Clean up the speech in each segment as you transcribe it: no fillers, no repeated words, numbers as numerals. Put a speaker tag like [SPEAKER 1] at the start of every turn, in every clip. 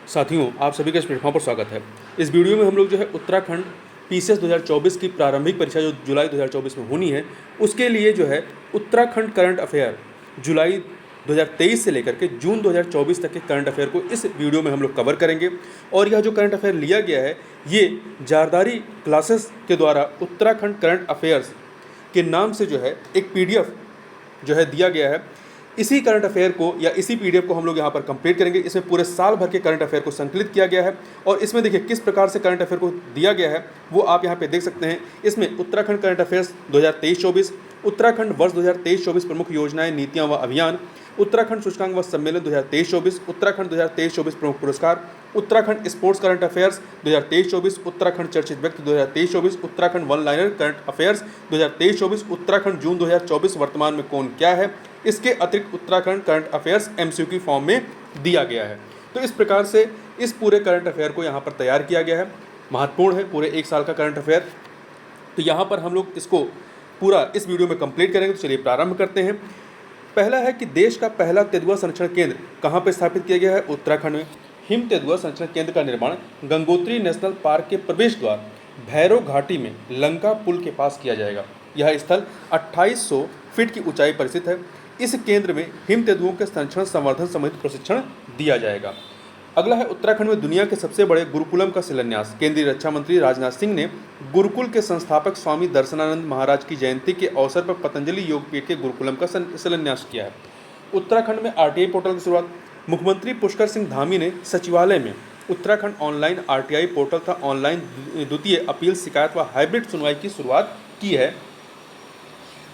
[SPEAKER 1] साथियों, आप सभी का इस प्लेटफॉर्म पर स्वागत है। इस वीडियो में हम लोग जो है उत्तराखंड पीसीएस 2024 की प्रारंभिक परीक्षा जो जुलाई 2024 में होनी है, उसके लिए जो है उत्तराखंड करंट अफेयर जुलाई 2023 से लेकर के जून 2024 तक के करंट अफेयर को इस वीडियो में हम लोग कवर करेंगे। और यह जो करंट अफेयर लिया गया है, ये जारदारी क्लासेस के द्वारा उत्तराखंड करंट अफेयर्स के नाम से जो है एक पीडीएफ जो है दिया गया है। इसी करंट अफेयर को या इसी पीडीएफ को हम लोग यहाँ पर कंप्लीट करेंगे। इसमें पूरे साल भर के करंट अफेयर को संकलित किया गया है और इसमें देखिए किस प्रकार से करंट अफेयर को दिया गया है वो आप यहाँ पे देख सकते हैं। इसमें उत्तराखंड करंट अफेयर्स 2023-24, उत्तराखंड वर्ष 2023-24 प्रमुख योजनाएं, नीतियां व अभियान, उत्तराखंड सूचकांक व सम्मेलन 2023-24, उत्तराखंड 2023-24 प्रमुख पुरस्कार, Uttarakhand sports current affairs 2023-24, Uttarakhand चर्चित व्यक्ति 2023-24, Uttarakhand one liner current affairs 2023-24, Uttarakhand June 2024 वर्तमान में कौन क्या है। इसके अतिरिक्त Uttarakhand current affairs MCQ form में दिया गया है। तो इस प्रकार से इस पूरे करंट अफेयर को यहाँ पर तैयार किया गया है। महत्वपूर्ण है पूरे एक साल का करंट अफेयर। तो यहाँ पर हम लोग इसको पूरा इस वीडियो में कंप्लीट करेंगे। तो चलिए प्रारंभ करते हैं। पहला है कि देश का पहला तेंदुआ संरक्षण केंद्र कहाँ पर स्थापित किया गया है? उत्तराखंड में। हिम तेंदुआ संरक्षण केंद्र का निर्माण गंगोत्री नेशनल पार्क के प्रवेश द्वार भैरव घाटी में लंका पुल के पास किया जाएगा। यह स्थल 2800 फीट की ऊंचाई पर स्थित है। इस केंद्र में हिम तेंदुओं के संरक्षण संवर्धन संबंधित प्रशिक्षण दिया जाएगा। अगला है उत्तराखंड में दुनिया के सबसे बड़े गुरुकुलम का शिलान्यास। केंद्रीय रक्षा मंत्री राजनाथ सिंह ने गुरुकुल के संस्थापक स्वामी दर्शनानंद महाराज की जयंती के अवसर पर पतंजलि योगपीठ के गुरुकुलम का शिलान्यास किया है। उत्तराखंड में आरटीआई पोर्टल की शुरुआत। मुख्यमंत्री पुष्कर सिंह धामी ने सचिवालय में उत्तराखंड ऑनलाइन आरटीआई पोर्टल तथा ऑनलाइन द्वितीय अपील, शिकायत व हाइब्रिड सुनवाई की शुरुआत की है।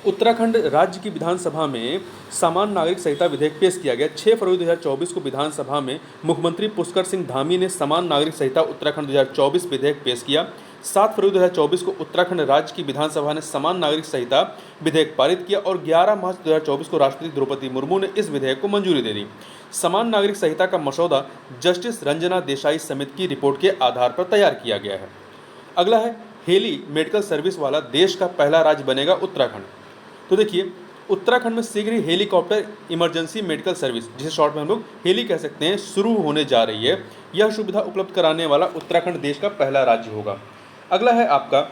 [SPEAKER 1] उत्तराखंड राज्य की विधानसभा में सामान्य नागरिक संहिता विधेयक पेश किया गया। 6 फरवरी 2024 को विधानसभा में मुख्यमंत्री पुष्कर सिंह धामी ने सामान्य नागरिक संहिता उत्तराखंड 2024 विधेयक पेश किया। 7 फरवरी 2024 को उत्तराखंड राज्य की विधानसभा ने सामान्य नागरिक संहिता विधेयक पारित किया और 11 मार्च 2024 को राष्ट्रपति द्रौपदी मुर्मू ने इस विधेयक को मंजूरी दे दी। सामान्य नागरिक संहिता का मसौदा जस्टिस रंजना देसाई समिति की रिपोर्ट के आधार पर तैयार किया गया है। अगला है हेली मेडिकल सर्विस वाला देश का पहला राज्य बनेगा उत्तराखंड। तो देखिए उत्तराखंड में शीघ्र ही हेलीकॉप्टर इमरजेंसी मेडिकल सर्विस, जिसे शॉर्ट में हम लोग हेली कह सकते हैं, शुरू होने जा रही है। यह सुविधा उपलब्ध कराने वाला उत्तराखंड देश का पहला राज्य होगा। अगला है आपका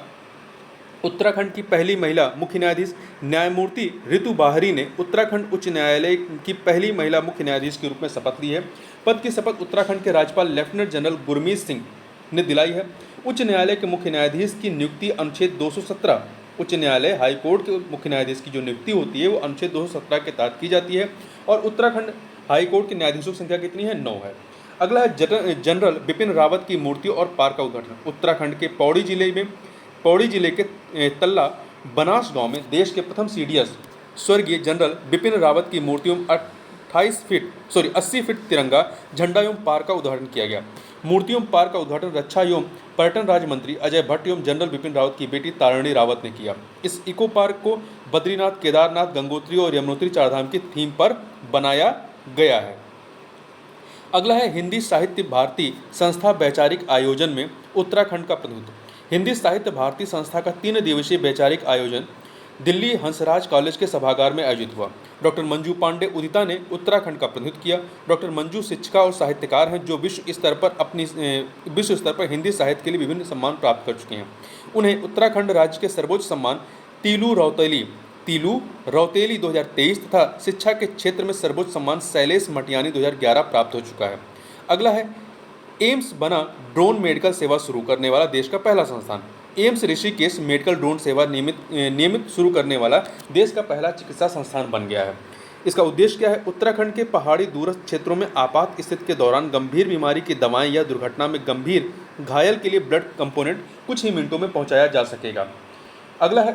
[SPEAKER 1] उत्तराखंड की पहली महिला मुख्य न्यायाधीश न्यायमूर्ति ऋतु बाहरी ने उत्तराखंड उच्च न्यायालय की पहली महिला मुख्य न्यायाधीश के रूप में शपथ ली है। पद की शपथ उत्तराखंड के राज्यपाल लेफ्टिनेंट जनरल गुरमीत सिंह ने दिलाई है। उच्च न्यायालय के मुख्य न्यायाधीश की नियुक्ति अनुच्छेद 217, उच्च न्यायालय हाई कोर्ट के मुख्य न्यायाधीश की जो नियुक्ति होती है वो अनुच्छेद 217 के तहत की जाती है। और उत्तराखंड हाई कोर्ट के न्यायाधीशों की संख्या कितनी है? 9 है। अगला है जनरल बिपिन रावत की मूर्ति और पार्क का उद्घाटन। उत्तराखंड के पौड़ी जिले के तल्ला बनास गांव में देश के प्रथम सीडीएस स्वर्गीय जनरल बिपिन रावत की मूर्ति एवं 80 फीट तिरंगा झंडा एवं पार्क का उद्घाटन किया गया। मूर्ति एवं पार्क का उद्घाटन रक्षा एवं पर्यटन राज्य मंत्री अजय भट्ट एवं जनरल बिपिन रावत की बेटी तारिणी रावत ने किया। इस इको पार्क को बद्रीनाथ, केदारनाथ, गंगोत्री और यमुनोत्री चारधाम की थीम पर बनाया गया है। अगला है हिंदी साहित्य भारती संस्था वैचारिक आयोजन में उत्तराखंड का प्रतिनिधित्व। हिंदी साहित्य भारती संस्था का 3 दिवसीय वैचारिक आयोजन दिल्ली हंसराज कॉलेज के सभागार में आयोजित हुआ। डॉक्टर मंजू पांडे उदिता ने उत्तराखंड का प्रतिनिधित्व किया। डॉक्टर मंजू शिक्षिका और साहित्यकार हैं जो विश्व स्तर पर हिंदी साहित्य के लिए विभिन्न सम्मान प्राप्त कर चुके हैं। उन्हें उत्तराखंड राज्य के सर्वोच्च सम्मान तीलू रौतेली 2023 तथा शिक्षा के क्षेत्र में सर्वोच्च सम्मान शैलेश मटियानी 2011 प्राप्त हो चुका है। अगला है एम्स बना ड्रोन मेडिकल सेवा शुरू करने वाला देश का पहला संस्थान। एम्स ऋषिकेश मेडिकल ड्रोन सेवा नियमित शुरू करने वाला देश का पहला चिकित्सा संस्थान बन गया है। इसका उद्देश्य क्या है? उत्तराखंड के पहाड़ी दूरस्थ क्षेत्रों में आपात स्थिति के दौरान गंभीर बीमारी की दवाएं या दुर्घटना में गंभीर घायल के लिए ब्लड कंपोनेंट कुछ ही मिनटों में पहुंचाया जा सकेगा। अगला है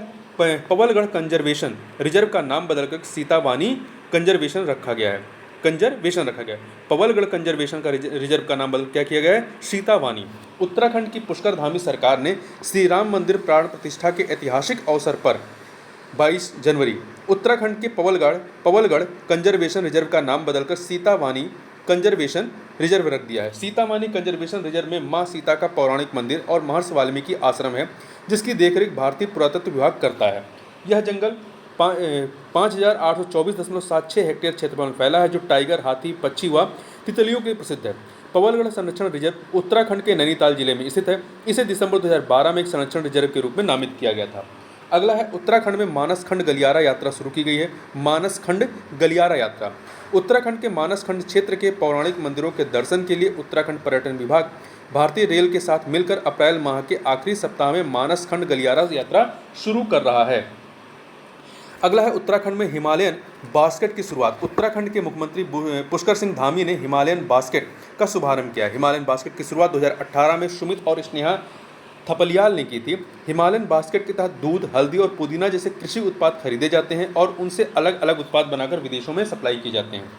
[SPEAKER 1] पवलगढ़ कंजर्वेशन रिजर्व का नाम बदलकर सीतावानी कंजर्वेशन रखा गया है। पवलगढ़ कंजर्वेशन का रिजर्व का नाम बदल क्या किया गया है? सीतावानी। उत्तराखंड की पुष्करधामी सरकार ने श्री राम मंदिर प्राण प्रतिष्ठा के ऐतिहासिक अवसर पर 22 जनवरी उत्तराखंड के पवलगढ़ कंजर्वेशन रिजर्व का नाम बदलकर सीतावानी कंजर्वेशन रिजर्व रख दिया है। सीतावानी कंजर्वेशन रिजर्व में मां सीता का पौराणिक मंदिर और महर्षि वाल्मीकि आश्रम है, जिसकी देखरेख भारतीय पुरातत्व विभाग करता है। यह जंगल 5824.76 हेक्टेयर क्षेत्रफल में फैला है, जो टाइगर, हाथी, पक्षी व तितलियों के लिए प्रसिद्ध है। पवलगढ़ संरक्षण रिजर्व उत्तराखंड के नैनीताल जिले में स्थित है। इसे दिसंबर 2012 में एक संरक्षण रिजर्व के रूप में नामित किया गया था। अगला है उत्तराखंड में मानसखंड गलियारा यात्रा शुरू की गई है। मानसखंड गलियारा यात्रा उत्तराखंड के मानसखंड क्षेत्र के पौराणिक मंदिरों के दर्शन के लिए उत्तराखंड पर्यटन विभाग भारतीय रेल के साथ मिलकर अप्रैल माह के आखिरी सप्ताह में मानसखंड गलियारा यात्रा शुरू कर रहा है। अगला है उत्तराखंड में हिमालयन बास्केट की शुरुआत। उत्तराखंड के मुख्यमंत्री पुष्कर सिंह धामी ने हिमालयन बास्केट का शुभारंभ किया। हिमालयन बास्केट की शुरुआत 2018 में सुमित और स्नेहा थपलियाल ने की थी। हिमालयन बास्केट के तहत दूध, हल्दी और पुदीना जैसे कृषि उत्पाद खरीदे जाते हैं और उनसे अलग अलग उत्पाद बनाकर विदेशों में सप्लाई किए जाते हैं।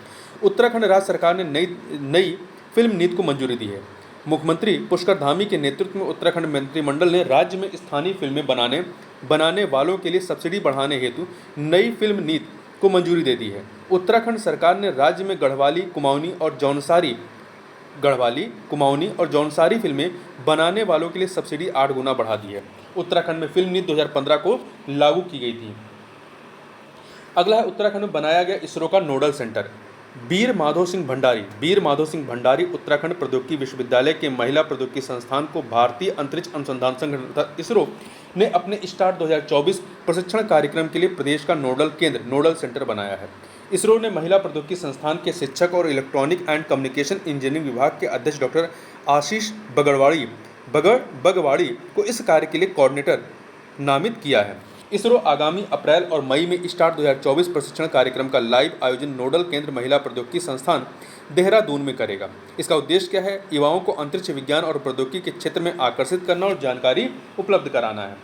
[SPEAKER 1] उत्तराखंड राज्य सरकार ने नई फिल्म नीति को मंजूरी दी है। मुख्यमंत्री पुष्कर धामी के नेतृत्व में उत्तराखंड मंत्रिमंडल ने राज्य में स्थानीय फिल्में बनाने वालों के लिए सब्सिडी बढ़ाने हेतु नई फिल्म नीति को मंजूरी दे दी है। उत्तराखंड सरकार ने राज्य में गढ़वाली, कुमाऊनी और जौनसारी फिल्में बनाने वालों के लिए सब्सिडी 8 गुना बढ़ा दी है। उत्तराखंड में फिल्म नीति 2015 को लागू की गई थी। अगला है उत्तराखंड में बनाया गया इसरो का नोडल सेंटर। वीर माधव सिंह भंडारी उत्तराखंड प्रौद्योगिकी विश्वविद्यालय के महिला प्रौद्योगिकी संस्थान को भारतीय अंतरिक्ष अनुसंधान संगठन इसरो ने अपने स्टार्ट 2024 प्रशिक्षण कार्यक्रम के लिए प्रदेश का नोडल सेंटर बनाया है। इसरो ने महिला प्रौद्योगिकी संस्थान के शिक्षक और इलेक्ट्रॉनिक एंड कम्युनिकेशन इंजीनियरिंग विभाग के अध्यक्ष डॉक्टर आशीष बगवाड़ी को इस कार्य के लिए कोऑर्डिनेटर नामित किया है। इसरो आगामी अप्रैल और मई में स्टार्ट 2024 प्रशिक्षण कार्यक्रम का लाइव आयोजन नोडल केंद्र महिला प्रौद्योगिकी संस्थान देहरादून में करेगा। इसका उद्देश्य क्या है? युवाओं को अंतरिक्ष विज्ञान और प्रौद्योगिकी के क्षेत्र में आकर्षित करना और जानकारी उपलब्ध कराना है।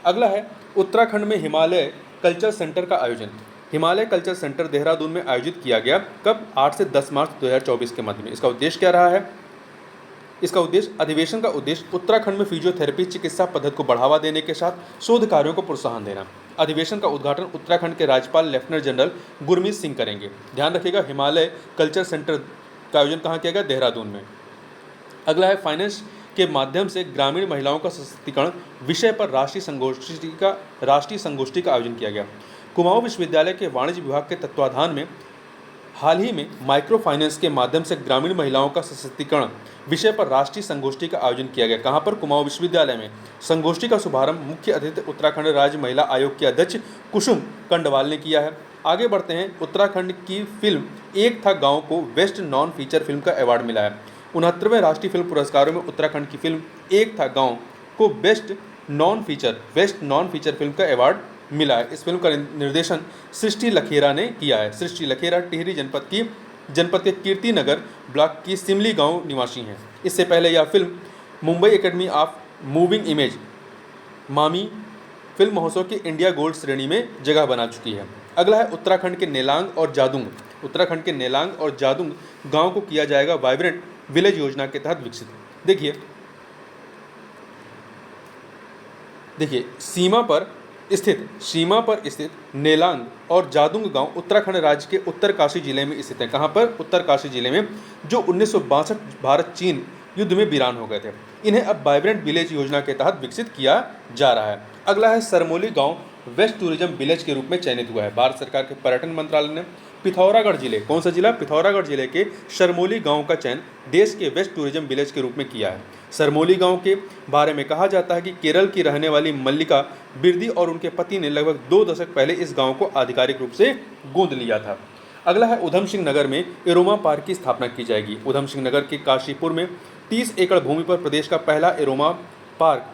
[SPEAKER 1] अगला है उत्तराखंड में हिमालय कल्चर सेंटर का आयोजन। हिमालय कल्चर सेंटर देहरादून में आयोजित किया गया। कब? 8 से 10 मार्च 2024 के मध्य में। इसका उद्देश्य क्या रहा है? अधिवेशन का उद्देश्य उत्तराखंड में फिजियोथेरेपी चिकित्सा पद्धति को बढ़ावा देने के साथ शोध कार्यों को प्रोत्साहन देना। अधिवेशन का उद्घाटन उत्तराखंड के राज्यपाल लेफ्टिनेंट जनरल गुरमीत सिंह करेंगे। ध्यान रखिएगा, हिमालय कल्चर सेंटर का आयोजन कहाँ किया गया? देहरादून में। अगला है फाइनेंस के माध्यम से ग्रामीण महिलाओं का सशक्तिकरण विषय पर राष्ट्रीय संगोष्ठी का आयोजन किया गया। कुमाऊं विश्वविद्यालय के वाणिज्य विभाग के तत्वाधान में हाल ही में माइक्रो फाइनेंस के माध्यम से ग्रामीण महिलाओं का सशक्तिकरण विषय पर राष्ट्रीय संगोष्ठी का आयोजन किया गया। कहाँ पर? कुमाऊं विश्वविद्यालय में। संगोष्ठी का शुभारंभ मुख्य अतिथि उत्तराखंड राज्य महिला आयोग के अध्यक्ष कुसुम कंडवाल ने किया है। आगे बढ़ते हैं। उत्तराखंड की फिल्म एक था गाँव को बेस्ट नॉन फीचर फिल्म का अवार्ड मिला है। 69वें राष्ट्रीय फिल्म पुरस्कारों में उत्तराखंड की फिल्म एक था गाँव को बेस्ट नॉन फीचर फिल्म का अवार्ड मिला है। इस फिल्म का निर्देशन सृष्टि लखेरा ने किया है। सृष्टि लखेरा टिहरी जनपद के कीर्ति नगर ब्लॉक की सिमली गांव निवासी हैं। इससे पहले यह film Mumbai academy of moving image मामी फिल्म महोत्सव की इंडिया गोल्ड श्रेणी में जगह बना चुकी है। अगला है उत्तराखंड के नेलांग और जादुंग गांव को किया जाएगा वाइब्रेंट विलेज योजना के तहत विकसित। देखिए सीमा पर स्थित नेलांग और जादुंग गांव उत्तराखंड राज्य के उत्तरकाशी जिले में स्थित है। कहाँ पर? उत्तरकाशी जिले में, जो 1962 भारत चीन युद्ध में वीरान हो गए थे। इन्हें अब वाइब्रेंट विलेज योजना के तहत विकसित किया जा रहा है। अगला है सरमोली गांव वेस्ट टूरिज्म विलेज के रूप में चयनित हुआ है। भारत सरकार के पर्यटन मंत्रालय ने पिथौरागढ़ जिले, कौन सा जिला? पिथौरागढ़ जिले के सरमोली गांव का चयन देश के वेस्ट टूरिज्म विलेज के रूप में किया है। सरमोली गांव के बारे में कहा जाता है कि केरल की रहने वाली मल्लिका बिरदी और उनके पति ने लगभग 2 दशक पहले इस गांव को आधिकारिक रूप से गोद लिया था। अगला है उधम सिंह नगर में एरोमा पार्क की स्थापना की जाएगी। उधम सिंह नगर के काशीपुर में 30 एकड़ भूमि पर प्रदेश का पहला एरोमा पार्क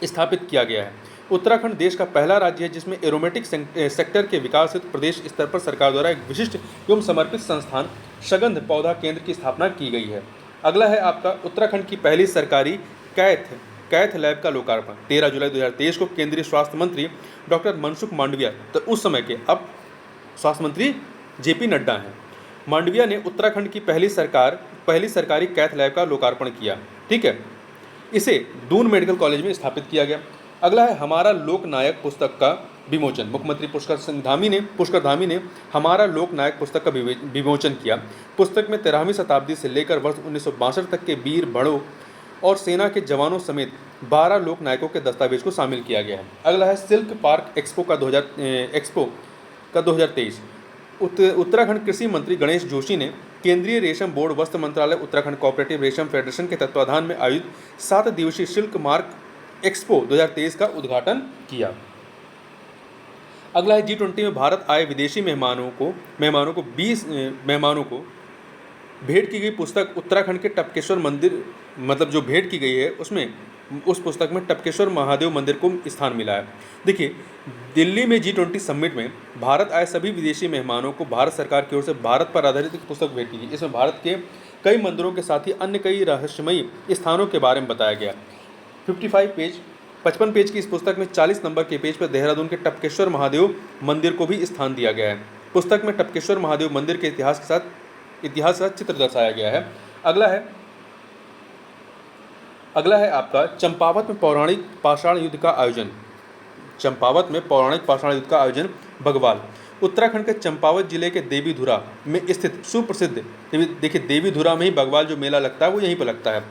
[SPEAKER 1] स्थापित किया गया है। उत्तराखंड देश का पहला राज्य है जिसमें एरोमेटिक सेक्टर के विकास हेतु प्रदेश स्तर पर सरकार द्वारा एक विशिष्ट एवं समर्पित संस्थान सगंध पौधा केंद्र की स्थापना की गई है। अगला है आपका उत्तराखंड की पहली सरकारी कैथ लैब का लोकार्पण। 13 जुलाई 2023 को केंद्रीय स्वास्थ्य मंत्री डॉक्टर मनसुख मांडविया, तो उस समय के अब स्वास्थ्य मंत्री जेपी नड्डा हैं, मांडविया ने उत्तराखंड की पहली सरकारी कैथ लैब का लोकार्पण किया। ठीक है, इसे दून मेडिकल कॉलेज में स्थापित किया गया। अगला है हमारा लोक नायक पुस्तक का विमोचन। मुख्यमंत्री पुष्कर धामी ने हमारा लोक नायक पुस्तक का विमोचन किया। पुस्तक में 13वीं शताब्दी से लेकर वर्ष 1962 तक के वीर बड़ों और सेना के जवानों समेत 12 लोक नायकों के दस्तावेज को शामिल किया गया है। अगला है सिल्क पार्क एक्सपो का 2023। उत्तराखंड कृषि मंत्री गणेश जोशी ने केंद्रीय रेशम बोर्ड, वस्त्र मंत्रालय, उत्तराखंड कोऑपरेटिव रेशम फेडरेशन के तत्वाधान में आयोजित 7 दिवसीय सिल्क मार्क एक्सपो 2023 का उद्घाटन किया। अगला है G20 में भारत आए विदेशी मेहमानों को भेंट की गई पुस्तक उत्तराखंड के टपकेश्वर मंदिर, मतलब जो भेंट की गई है उसमें उस पुस्तक में टपकेश्वर महादेव मंदिर को स्थान मिला है। देखिए, दिल्ली में G20 समिट में भारत आए सभी विदेशी मेहमानों को भारत सरकार की ओर से भारत पर आधारित एक पुस्तक भेंट की गई। इसमें भारत के कई मंदिरों के साथ ही अन्य कई रहस्यमयी स्थानों के बारे में बताया गया। 55 पेज की इस पुस्तक में 40 नंबर के पेज पर देहरादून के टपकेश्वर महादेव मंदिर को भी स्थान दिया गया है। पुस्तक में टपकेश्वर महादेव मंदिर के इतिहास का चित्र दर्शाया गया है। अगला है आपका चंपावत में पौराणिक पाषाण युद्ध का आयोजन बगवाल। उत्तराखंड के चंपावत जिले के देवीधुरा में स्थित सुप्रसिद्ध, देखिए देवीधुरा में ही बगवाल जो मेला लगता है वो यहीं पर लगता है,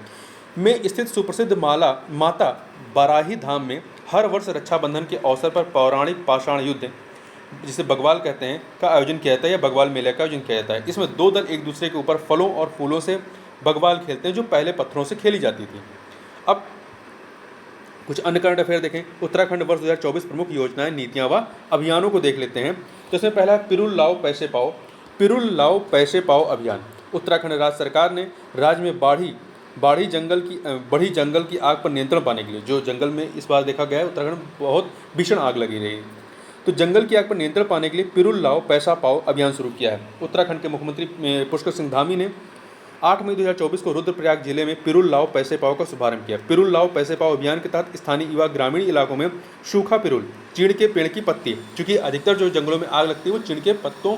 [SPEAKER 1] में स्थित सुप्रसिद्ध माता बाराही धाम में हर वर्ष रक्षाबंधन के अवसर पर पौराणिक पाषाण युद्ध, जिसे बगवाल कहते हैं, का आयोजन किया जाता है या बगवाल मेले का आयोजन किया जाता है। इसमें दो दल एक दूसरे के ऊपर फलों और फूलों से बगवाल खेलते हैं, जो पहले पत्थरों से खेली जाती थी। अब कुछ अन्य करंट अफेयर देखें। उत्तराखंड वर्ष 2024 प्रमुख योजनाएं, नीतियां व अभियानों को देख लेते हैं। तो इसमें पहला है पिरुल लाओ पैसे पाओ अभियान। उत्तराखंड राज्य सरकार ने राज्य में बढ़ी जंगल की आग पर नियंत्रण पाने के लिए, जो जंगल में इस बार देखा गया है उत्तराखंड बहुत भीषण आग लगी रही, तो जंगल की आग पर नियंत्रण पाने के लिए पिरुल लाओ पैसा पाओ अभियान शुरू किया है। उत्तराखंड के मुख्यमंत्री पुष्कर सिंह धामी ने 8 मई 2024 को रुद्रप्रयाग जिले में पिरुल लाओ पैसे पाओ का शुभारंभ किया। पिरुल लाओ पैसे पाओ अभियान के तहत स्थानीय युवा ग्रामीण इलाकों में सूखा पिरुल, चीड़ के पेड़ की पत्ती, चूँकि अधिकतर जो जंगलों में आग लगती है वो चीड़ के पत्तों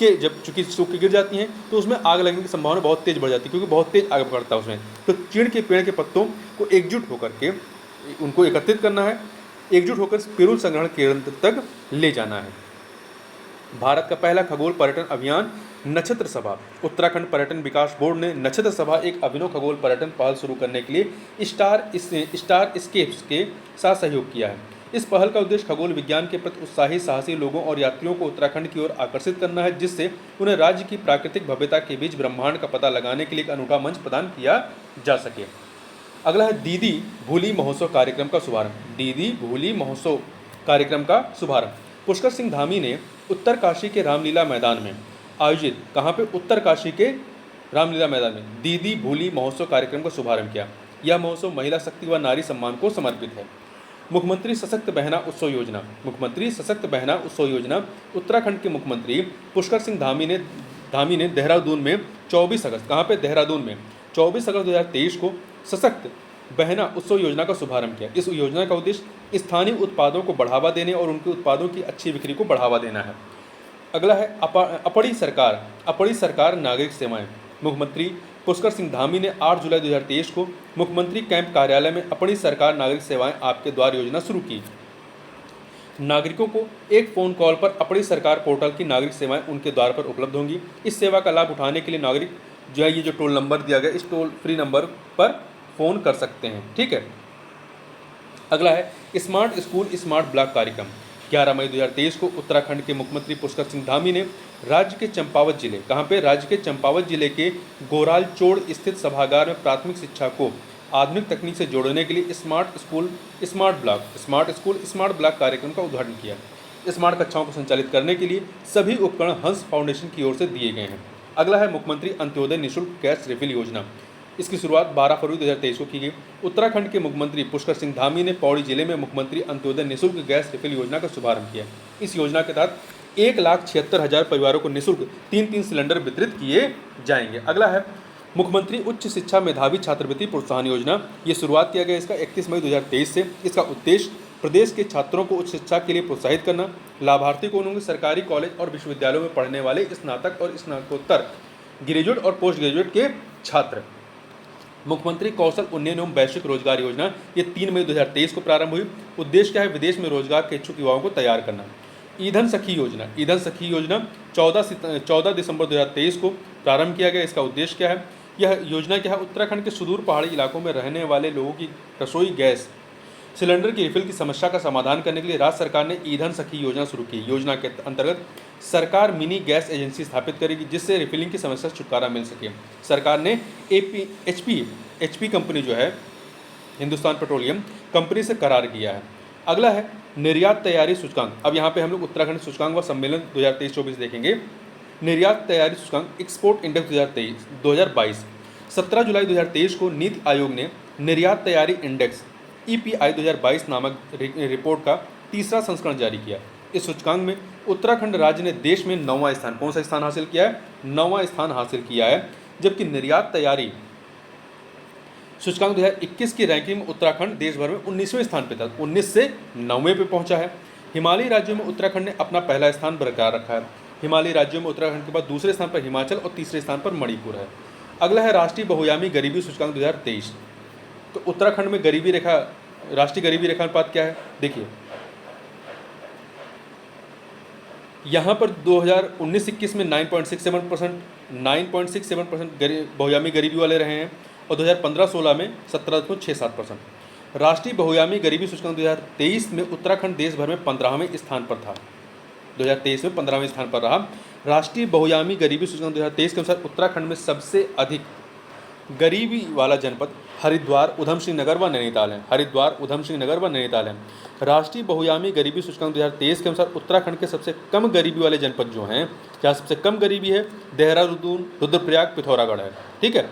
[SPEAKER 1] के जब चूँकि सूख के गिर जाती हैं तो उसमें आग लगने की संभावना बहुत तेज़ बढ़ जाती है, क्योंकि बहुत तेज़ आग पकड़ता है उसमें। तो चीड़ के पेड़ के पत्तों को एकजुट होकर के उनको एकत्रित करना है, एकजुट होकर पिरुल संग्रहण केंद्र तक ले जाना है। भारत का पहला खगोल पर्यटन अभियान नक्षत्र सभा। उत्तराखंड पर्यटन विकास बोर्ड ने नक्षत्र सभा, एक अभिनव खगोल पर्यटन पहल शुरू करने के लिए स्टार स्केप्स के साथ सहयोग किया है। इस पहल का उद्देश्य खगोल विज्ञान के प्रति उत्साही साहसी लोगों और यात्रियों को उत्तराखंड की ओर आकर्षित करना है, जिससे उन्हें राज्य की प्राकृतिक भव्यता के बीच ब्रह्मांड का पता लगाने के लिए एक अनूठा मंच प्रदान किया जा सके। अगला है दीदी भूली महोत्सव कार्यक्रम का शुभारंभ। दीदी भूली महोत्सव कार्यक्रम का शुभारंभ पुष्कर सिंह धामी ने उत्तरकाशी के रामलीला मैदान में आयोजित, कहाँ पे, उत्तरकाशी के रामलीला मैदान में दीदी भूली महोत्सव कार्यक्रम का शुभारंभ किया। यह महोत्सव महिला शक्ति व नारी सम्मान को समर्पित है। मुख्यमंत्री सशक्त बहना उत्सव योजना। उत्तराखंड के मुख्यमंत्री पुष्कर सिंह धामी ने देहरादून में 24 अगस्त, कहाँ पे, देहरादून में 24 अगस्त 2023 को सशक्त बहना उत्सव योजना का शुभारंभ किया। इस योजना का उद्देश्य स्थानीय उत्पादों को बढ़ावा देने और उनके उत्पादों की अच्छी बिक्री को बढ़ावा देना है। अगला है अपड़ी सरकार नागरिक सेवाएं। मुख्यमंत्री पुष्कर सिंह धामी ने 8 जुलाई 2023 को मुख्यमंत्री कैंप कार्यालय में अपनी सरकार नागरिक सेवाएं आपके द्वार योजना शुरू की। नागरिकों को एक फ़ोन कॉल पर अपनी सरकार पोर्टल की नागरिक सेवाएं उनके द्वार पर उपलब्ध होंगी। इस सेवा का लाभ उठाने के लिए नागरिक जो है, ये जो टोल नंबर दिया गया, इस टोल फ्री नंबर पर फ़ोन कर सकते हैं। ठीक है। अगला है स्मार्ट स्कूल स्मार्ट ब्लॉक कार्यक्रम। 11 मई 2023 को उत्तराखंड के मुख्यमंत्री पुष्कर सिंह धामी ने राज्य के चंपावत जिले, कहाँ पे, राज्य के चंपावत जिले के गोरालचोड़ स्थित सभागार में प्राथमिक शिक्षा को आधुनिक तकनीक से जोड़ने के लिए स्मार्ट स्कूल स्मार्ट ब्लॉक कार्यक्रम का उद्घाटन किया। स्मार्ट कक्षाओं को संचालित करने के लिए सभी उपकरण हंस फाउंडेशन की ओर से दिए गए हैं। अगला है मुख्यमंत्री अंत्योदय निःशुल्क गैस रिफिल योजना। इसकी शुरुआत 12 फरवरी 2023 को की गई। उत्तराखंड के मुख्यमंत्री पुष्कर सिंह धामी ने पौड़ी जिले में मुख्यमंत्री अंत्योदय निःशुल्क गैस रिफिल योजना का शुभारंभ किया। इस योजना के तहत 1,76,000 परिवारों को निःशुल्क 3 सिलेंडर वितरित किए जाएंगे। अगला है मुख्यमंत्री उच्च शिक्षा मेधावी छात्रवृत्ति प्रोत्साहन योजना। ये शुरुआत किया गया इसका 31 मई 2023 से। इसका उद्देश्य प्रदेश के छात्रों को उच्च शिक्षा के लिए प्रोत्साहित करना। लाभार्थी को उन्होंने सरकारी कॉलेज और विश्वविद्यालयों में पढ़ने वाले स्नातक और स्नातकोत्तर, ग्रेजुएट और पोस्ट ग्रेजुएट के छात्र। मुख्यमंत्री कौशल उन्नयन एवं वैश्विक रोजगार योजना, ये 3 मई 2023 को प्रारंभ हुई। उद्देश्य क्या है, विदेश में रोजगार के इच्छुक युवाओं को तैयार करना। ईंधन सखी योजना 14 दिसंबर 2023 को प्रारंभ किया गया। इसका उद्देश्य क्या है, यह योजना क्या है, उत्तराखंड के सुदूर पहाड़ी इलाकों में रहने वाले लोगों की रसोई गैस सिलेंडर की रिफिल की समस्या का समाधान करने के लिए राज्य सरकार ने ईंधन सखी योजना शुरू की। योजना के अंतर्गत सरकार मिनी गैस एजेंसी स्थापित करेगी जिससे रिफिलिंग की समस्या से छुटकारा मिल सके। सरकार ने एचपी कंपनी जो है, हिंदुस्तान पेट्रोलियम कंपनी से करार किया है। अगला है निर्यात तैयारी सूचकांक। अब यहाँ पे हम लोग उत्तराखंड सूचकांक व सम्मेलन 2023-24 देखेंगे। निर्यात तैयारी सूचकांक एक्सपोर्ट इंडेक्स 2022 17 जुलाई 2023 को नीति आयोग ने निर्यात तैयारी इंडेक्स EPI 2022 नामक रिपोर्ट का तीसरा संस्करण जारी किया। इस सूचकांक में उत्तराखंड राज्य ने देश में 9वां स्थान, कौन सा स्थान हासिल किया है? 9वां स्थान हासिल किया है। जबकि निर्यात तैयारी सूचकांक 2021 की रैंकिंग में उत्तराखंड देश भर में 19वें स्थान पर था, 19 से 9वें पे पहुंचा है। हिमालयी राज्यों में उत्तराखंड ने अपना पहला स्थान बरकरार रखा है। हिमालयी राज्यों में उत्तराखंड के बाद दूसरे स्थान पर हिमाचल और तीसरे स्थान पर मणिपुर है। अगला है राष्ट्रीय बहुआयामी गरीबी सूचकांक 2023। तो उत्तराखंड में गरीबी रेखा, राष्ट्रीय गरीबी रेखा अनुपात क्या है? देखिए यहाँ पर 2019-21 में 9.67% बहुआयामी गरीबी वाले रहे हैं और 2015-16 में 17.67%। राष्ट्रीय बहुआयामी गरीबी सूचकांक 2023 में उत्तराखंड देश भर में 15वें स्थान पर था। 2023 में 15वें स्थान पर रहा। राष्ट्रीय बहुआयामी गरीबी सूचकांक 2023 के अनुसार उत्तराखंड में सबसे अधिक गरीबी वाला जनपद हरिद्वार, उधम सिंह नगर व नैनीताल है। हरिद्वार, उधम सिंह नगर व नैनीताल है। राष्ट्रीय बहुआयामी गरीबी सूचकांक 2023 के अनुसार उत्तराखंड के सबसे कम गरीबी वाले जनपद जो हैं, जहाँ सबसे कम गरीबी है, देहरादून, रुद्रप्रयाग, पिथौरागढ़ है। ठीक है,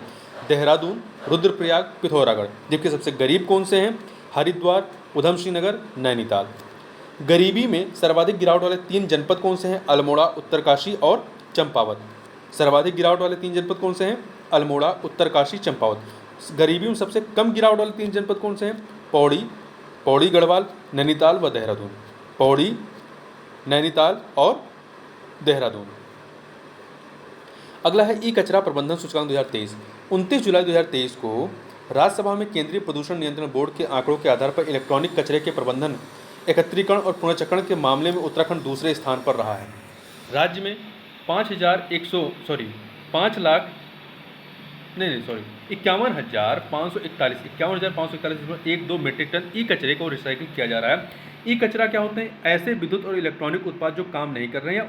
[SPEAKER 1] देहरादून, रुद्रप्रयाग, पिथौरागढ़। जबकि सबसे गरीब कौन से हैं? हरिद्वार, उधम सिंह नगर, नैनीताल। गरीबी में सर्वाधिक गिरावट वाले 3 जनपद कौन से हैं? अल्मोड़ा, उत्तरकाशी और चंपावत। सर्वाधिक गिरावट वाले 3 जनपद कौन से हैं? अल्मोड़ा, उत्तरकाशी, चंपावत। गरीबी में सबसे कम गिरावट वाले 3 जनपद कौन से हैं? पौड़ी, गढ़वाल, नैनीताल व देहरादून। पौड़ी, नैनीताल और देहरादून। अगला है ई कचरा प्रबंधन सूचकांक 2023। 29 जुलाई 2023 को राज्यसभा में केंद्रीय प्रदूषण नियंत्रण बोर्ड के आंकड़ों के आधार पर इलेक्ट्रॉनिक कचरे के प्रबंधन, एकत्रीकरण और पुनर्चक्रण के मामले में उत्तराखंड दूसरे स्थान पर रहा है। राज्य में 51,541 मीट्रिक टन ई कचरे को रिसाइकिल किया जा रहा है। ई कचरा क्या होते हैं? ऐसे विद्युत और इलेक्ट्रॉनिक उत्पाद जो काम नहीं कर रहे हैं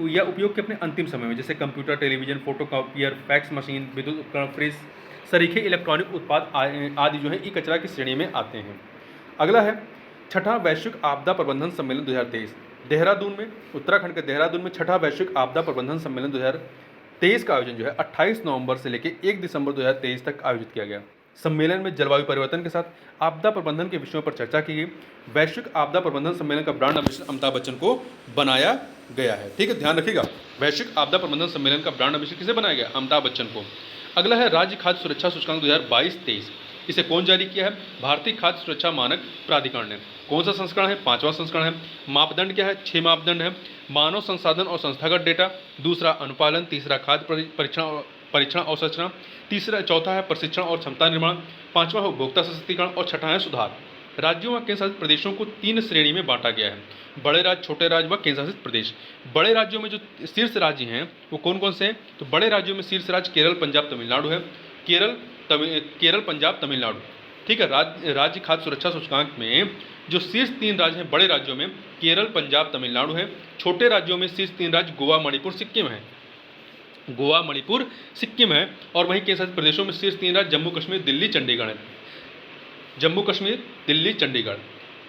[SPEAKER 1] या उपयोग के अपने अंतिम समय में, जैसे computer, television, photocopier, fax machine, विद्युत उपकरण, फ्रिज, सरीखे इलेक्ट्रॉनिक उत्पाद आदि जो है ई कचरा की श्रेणी में आते हैं। अगला है छठा वैश्विक आपदा प्रबंधन सम्मेलन 2023। देहरादून में, उत्तराखंड के देहरादून में छठा वैश्विक आपदा प्रबंधन सम्मेलन 2023 का आयोजन जो है 28 नवंबर से लेकर 1 दिसंबर 2023 तक आयोजित किया गया। सम्मेलन में जलवायु परिवर्तन के साथ आपदा प्रबंधन के विषयों पर चर्चा की गई। वैश्विक आपदा प्रबंधन सम्मेलन का ब्रांड एम्बेसडर अमिताभ बच्चन को बनाया गया है। ठीक है, ध्यान रखिएगा, वैश्विक आपदा प्रबंधन सम्मेलन का ब्रांड एम्बेसडर किसे बनाया गया? अमिताभ बच्चन को। अगला है राज्य खाद्य सुरक्षा सूचकांक 2022-23। इसे कौन जारी किया है? भारतीय खाद्य सुरक्षा मानक प्राधिकरण ने। कौन सा संस्करण है? 5वां संस्करण है। मापदंड क्या है? 6 मापदंड है। मानव संसाधन और संस्थागत डेटा, दूसरा अनुपालन, तीसरा खाद्य परीक्षण और संरचना, चौथा है प्रशिक्षण और क्षमता निर्माण, 5वां है उपभोक्ता सशक्तिकरण और छठा है सुधार। राज्यों व केंद्र शासित प्रदेशों को 3 श्रेणी में बांटा गया है: बड़े राज्य, छोटे राज्य व केंद्र शासित प्रदेश। बड़े राज्यों में जो शीर्ष राज्य हैं वो कौन कौन से हैं? तो बड़े राज्यों में शीर्ष राज्य केरल, पंजाब, तमिलनाडु है। केरल, पंजाब, तमिलनाडु। ठीक है, राज्य खाद्य सुरक्षा सूचकांक में जो शीर्ष 3 राज्य हैं बड़े राज्यों में, केरल, पंजाब, तमिलनाडु है। छोटे राज्यों में शीर्ष 3 राज्य गोवा, मणिपुर, सिक्किम है। गोवा, मणिपुर, सिक्किम है। और वहीं केंद्र शासित प्रदेशों में शीर्ष 3 राज्य जम्मू कश्मीर, दिल्ली, चंडीगढ़ है। जम्मू कश्मीर, दिल्ली, चंडीगढ़।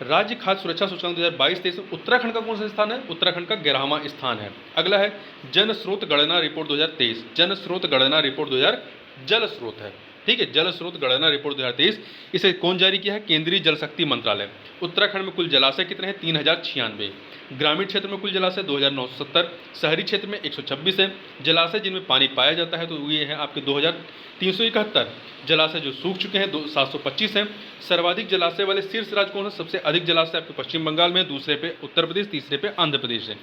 [SPEAKER 1] राज्य खाद्य सुरक्षा सूचकांक 2022-23 में उत्तराखंड का कौन सा स्थान है? उत्तराखंड का 11वां स्थान है। अगला है जन स्रोत गणना रिपोर्ट 2023। जन स्रोत गणना रिपोर्ट 2000 जल स्रोत है। ठीक है, जल स्रोत गणना रिपोर्ट 2023। इसे कौन जारी किया है? केंद्रीय जल शक्ति मंत्रालय। उत्तराखंड में कुल जलाशय कितने हैं? 3096। ग्रामीण क्षेत्र में कुल जलाशय 2970। शहरी क्षेत्र में 126 है। जलाशय जिनमें पानी पाया जाता है तो ये है आपके 2371। जलाशय जो सूख चुके हैं 725 हैं। सर्वाधिक जलाशय वाले शीर्ष राज्य कौन है? सबसे अधिक जलाशय आपके पश्चिम बंगाल में, दूसरे पे उत्तर प्रदेश, तीसरे पे आंध्र प्रदेश है।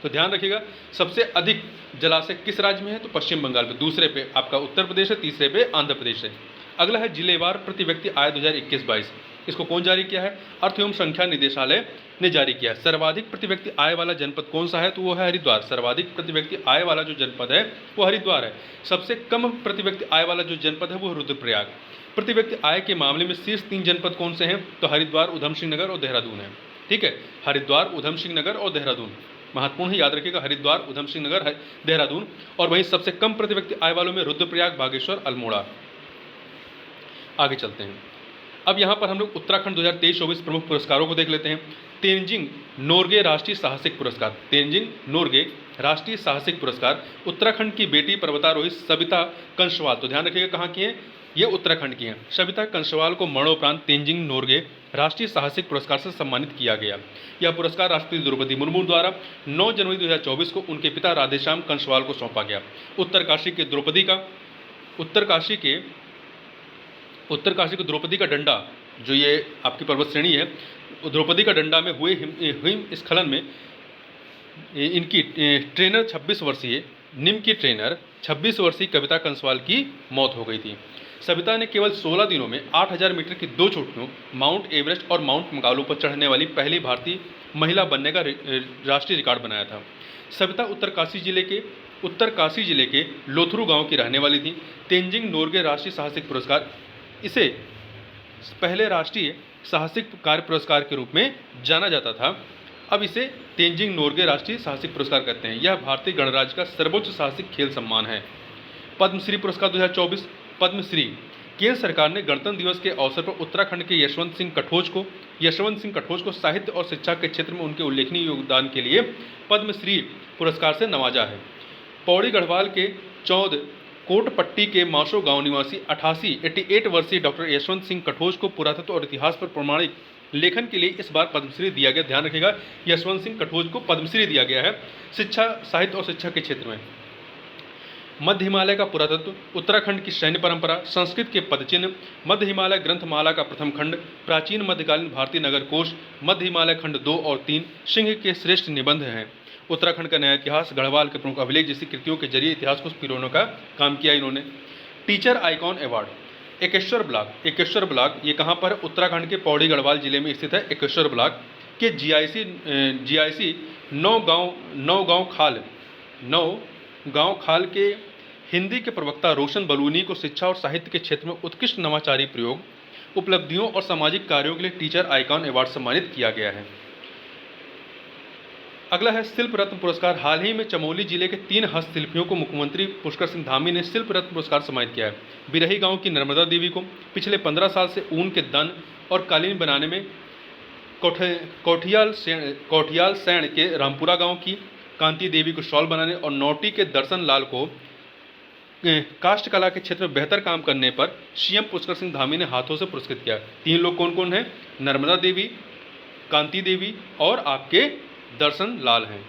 [SPEAKER 1] तो ध्यान रखिएगा, सबसे अधिक जलाशय किस राज्य में है? तो पश्चिम बंगाल पे, दूसरे पे आपका उत्तर प्रदेश है, तीसरे पे आंध्र प्रदेश है। अगला है जिलेवार प्रति व्यक्ति आय 2021-22। इसको कौन जारी किया है? अर्थ एवं संख्या निदेशालय ने जारी किया है। सर्वाधिक प्रति व्यक्ति आय वाला जनपद कौन सा है? तो वो है हरिद्वार। सर्वाधिक प्रति व्यक्ति आय वाला जो जनपद है वो हरिद्वार है। सबसे कम प्रति व्यक्ति आय वाला जो जनपद है वो रुद्रप्रयाग। प्रति व्यक्ति आय के मामले में शीर्ष 3 जनपद कौन से हैं? तो हरिद्वार, उधम सिंह नगर और देहरादून है। ठीक है, हरिद्वार, उधम सिंह नगर और देहरादून महत्वपूर्ण है, याद रखिएगा, हरिद्वार, उधम सिंह नगर, देहरादून। और वहीं सबसे कम प्रति व्यक्ति आय वालों में रुद्रप्रयाग, बागेश्वर, अल्मोड़ा। आगे चलते हैं। अब यहाँ पर हम लोग उत्तराखंड 2023-24 प्रमुख पुरस्कारों को देख लेते हैं। तेंजिंग नोरगे राष्ट्रीय साहसिक पुरस्कार। तेंजिंग नोरगे राष्ट्रीय साहसिक पुरस्कार उत्तराखंड की बेटी पर्वतारोही सविता कंसवाल, तो ध्यान रखिएगा कहाँ की हैं, ये उत्तराखंड की हैं। सविता कंसवाल को मरणोपरांत तेंजिंग नोरगे राष्ट्रीय साहसिक पुरस्कार से सम्मानित किया गया। यह पुरस्कार राष्ट्रपति द्रौपदी मुर्मू द्वारा 9 जनवरी 2024 को उनके पिता राधेश्याम कंसवाल को सौंपा गया। उत्तरकाशी के द्रौपदी का डंडा, जो ये आपकी पर्वत श्रेणी है, द्रौपदी का डंडा में हुए हिमस्खलन में इनकी ट्रेनर 26 वर्षीय निम की ट्रेनर 26 वर्षीय कविता कंसवाल की मौत हो गई थी। सविता ने केवल 16 दिनों में 8000 मीटर की 2 चोटियों माउंट एवरेस्ट और माउंट मकालू पर चढ़ने वाली पहली भारतीय महिला बनने का राष्ट्रीय रिकॉर्ड बनाया था। सविता उत्तरकाशी जिले के लोथरू गांव की रहने वाली थी। तेंजिंग नोरगे राष्ट्रीय साहसिक पुरस्कार, इसे पहले राष्ट्रीय साहसिक कार्य पुरस्कार के रूप में जाना जाता था, अब इसे तेंजिंग नोरगे राष्ट्रीय साहसिक पुरस्कार कहते हैं। यह भारतीय गणराज्य का सर्वोच्च साहसिक खेल सम्मान है। पद्मश्री पुरस्कार 2024। पद्मश्री केंद्र सरकार ने गणतंत्र दिवस के अवसर पर उत्तराखंड के यशवंत सिंह कटोच को साहित्य और शिक्षा के क्षेत्र में उनके उल्लेखनीय योगदान के लिए पद्मश्री पुरस्कार से नवाजा है। पौड़ी गढ़वाल के चौद कोटपट्टी के मासो गांव निवासी 88 वर्षीय डॉक्टर यशवंत सिंह कटोच को पुरातत्व और इतिहास पर प्रमाणिक लेखन के लिए इस बार पद्मश्री दिया गया। ध्यान रखिएगा, यशवंत सिंह कटोच को पद्मश्री दिया गया है शिक्षा, साहित्य और शिक्षा के क्षेत्र में। मध्य हिमालय का पुरातत्व, उत्तराखंड की सैन्य परंपरा, संस्कृत के पदचिन्ह, मध्य हिमालय ग्रंथमाला का प्रथम खंड, प्राचीन मध्यकालीन भारतीय नगर कोश, मध्य हिमालय खंड 2 और 3, सिंह के श्रेष्ठ निबंध हैं। उत्तराखंड का नया इतिहास, गढ़वाल के प्रमुख अभिलेख जैसी कृतियों के जरिए इतिहास को पिरोने का काम किया इन्होंने। Teacher icon award, Ekeshwar block ये कहाँ पर? उत्तराखंड के पौड़ी गढ़वाल जिले में स्थित है। एकेश्वर ब्लॉक के जीआईसी नौ गांव खाल के हिंदी के प्रवक्ता रोशन बलूनी को शिक्षा और साहित्य के क्षेत्र में उत्कृष्ट नवाचारी प्रयोग, उपलब्धियों और सामाजिक कार्यों के लिए टीचर आइकॉन अवार्ड सम्मानित किया गया है। अगला है शिल्प रत्न पुरस्कार। हाल ही में चमोली जिले के 3 हस्तशिल्पियों को मुख्यमंत्री पुष्कर सिंह धामी ने शिल्प रत्न पुरस्कार सम्मानित किया है। बिरही गांव की नर्मदा देवी को पिछले 15 साल से ऊन के दन और कालीन बनाने में, कोठियाल सैण के रामपुरा गांव की कांति देवी को शॉल बनाने और नौटी के दर्शन लाल को काष्ठ कला के क्षेत्र में बेहतर काम करने पर सीएम पुष्कर सिंह धामी ने हाथों से पुरस्कृत किया। 3 लोग कौन कौन हैं? नर्मदा देवी, कांति देवी और आपके दर्शन लाल हैं।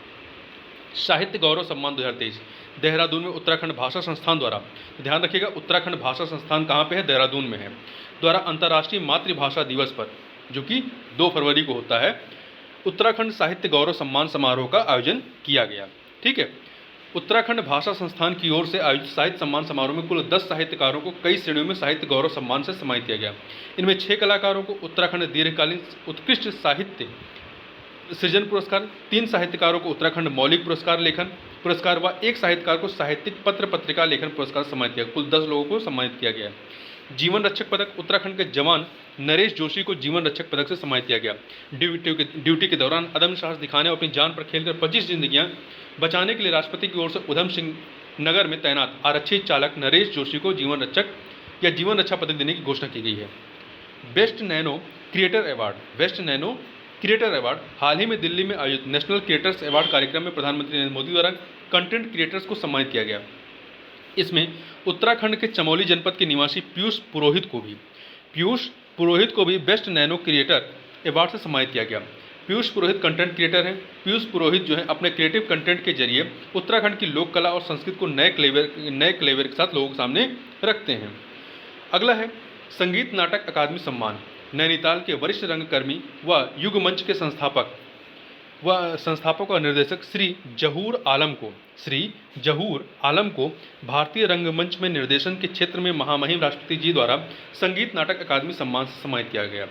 [SPEAKER 1] साहित्य गौरव सम्मान 2023 देहरादून में उत्तराखंड भाषा संस्थान द्वारा, ध्यान रखिएगा उत्तराखंड भाषा संस्थान कहाँ पे है? देहरादून में है, द्वारा अंतर्राष्ट्रीय मातृभाषा दिवस पर, जो कि 2 फरवरी को होता है, उत्तराखंड साहित्य गौरव सम्मान समारोह का आयोजन किया गया। ठीक है, उत्तराखंड भाषा संस्थान की ओर से आयोजित साहित्य सम्मान समारोह में कुल 10 साहित्यकारों को कई श्रेणियों में साहित्य गौरव सम्मान से सम्मानित किया गया। इनमें 6 कलाकारों को उत्तराखंड दीर्घकालीन उत्कृष्ट साहित्य सृजन पुरस्कार, 3 साहित्यकारों को उत्तराखंड मौलिक पुरस्कार लेखन पुरस्कार व 1 साहित्यकार को साहित्यिक पत्र पत्रिका लेखन पुरस्कार सम्मानित किया। कुल 10 लोगों को सम्मानित किया गया। जीवन रक्षक पदक, उत्तराखंड के जवान नरेश जोशी को जीवन रक्षक पदक से सम्मानित किया गया। ड्यूटी के दौरान अदम्य साहस दिखाने और अपनी जान पर खेलकर 25 जिंदगियां बचाने के लिए राष्ट्रपति की ओर से उधम सिंह नगर में तैनात आरक्षी चालक नरेश जोशी को जीवन रक्षा पदक देने की घोषणा की गई है। बेस्ट नैनो क्रिएटर अवार्ड हाल ही में दिल्ली में आयोजित नेशनल क्रिएटर्स अवार्ड कार्यक्रम में प्रधानमंत्री नरेंद्र मोदी द्वारा कंटेंट क्रिएटर्स को सम्मानित किया गया। इसमें उत्तराखंड के चमोली जनपद के निवासी पीयूष पुरोहित को भी बेस्ट नैनो क्रिएटर अवार्ड से सम्मानित किया गया। पीयूष पुरोहित कंटेंट क्रिएटर हैं। पीयूष पुरोहित जो है अपने क्रिएटिव कंटेंट के जरिए उत्तराखंड की लोक कला और संस्कृति को नए क्लेवर के साथ लोगों के सामने रखते हैं। अगला है संगीत नाटक अकादमी सम्मान। नैनीताल के वरिष्ठ रंगकर्मी व युग मंच के संस्थापक और निर्देशक श्री जहूर आलम को भारतीय रंगमंच में निर्देशन के क्षेत्र में महामहिम राष्ट्रपति जी द्वारा संगीत नाटक अकादमी सम्मान से सम्मानित किया गया।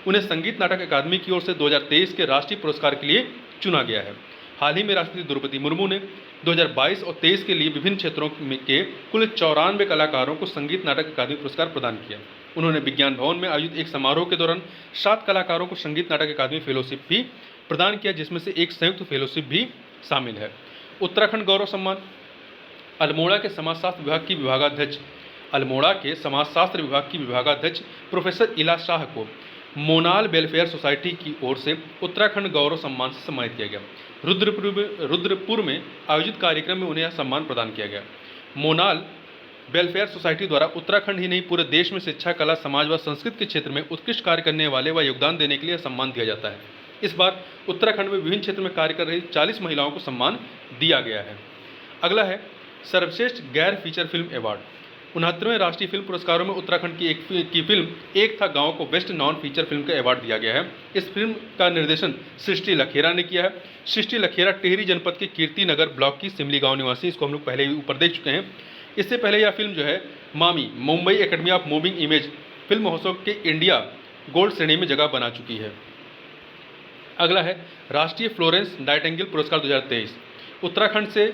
[SPEAKER 1] उन्हें संगीत नाटक अकादमी की ओर से 2023 के राष्ट्रीय पुरस्कार के लिए चुना गया है। हाल ही में राष्ट्रपति द्रौपदी मुर्मू ने 2022 और 23 के लिए विभिन्न क्षेत्रों के कुल 94 कलाकारों को संगीत नाटक अकादमी पुरस्कार प्रदान किया। उन्होंने विज्ञान भवन में आयोजित एक समारोह के दौरान 7 कलाकारों को संगीत नाटक अकादमी फेलोशिप भी प्रदान किया, जिसमें से एक संयुक्त फेलोशिप भी शामिल है। उत्तराखंड गौरव सम्मान अल्मोड़ा के समाजशास्त्र विभाग की विभागाध्यक्ष प्रोफेसर इला शाह को मोनाल वेलफेयर सोसाइटी की ओर से उत्तराखंड गौरव सम्मान से सम्मानित किया गया। रुद्रपुर में आयोजित कार्यक्रम में उन्हें यह सम्मान प्रदान किया गया। मोनाल वेलफेयर सोसाइटी द्वारा उत्तराखंड ही नहीं पूरे देश में शिक्षा, कला, समाज व संस्कृति के क्षेत्र में उत्कृष्ट कार्य करने वाले व योगदान देने के लिए सम्मान दिया जाता है। इस बार उत्तराखंड में विभिन्न क्षेत्र में कार्य कर रही 40 महिलाओं को सम्मान दिया गया है। अगला है सर्वश्रेष्ठ गैर फीचर फिल्म अवार्ड। 69वें राष्ट्रीय फिल्म पुरस्कारों में उत्तराखंड की फिल्म एक था गाँव को बेस्ट नॉन फीचर फिल्म का अवार्ड दिया गया है। इस फिल्म का निर्देशन सृष्टि लखेरा ने किया है। सृष्टि लखेरा टिहरी जनपद के कीर्ति नगर ब्लॉक की सिमली गाँव निवासी, इसको हम लोग पहले ही ऊपर देख चुके हैं। इससे पहले यह फिल्म जो है मामी Mumbai academy of moving image film महोत्सव के इंडिया गोल्ड श्रेणी में जगह बना चुकी है। अगला है राष्ट्रीय फ्लोरेंस नाइटिंगेल पुरस्कार 2023। उत्तराखंड से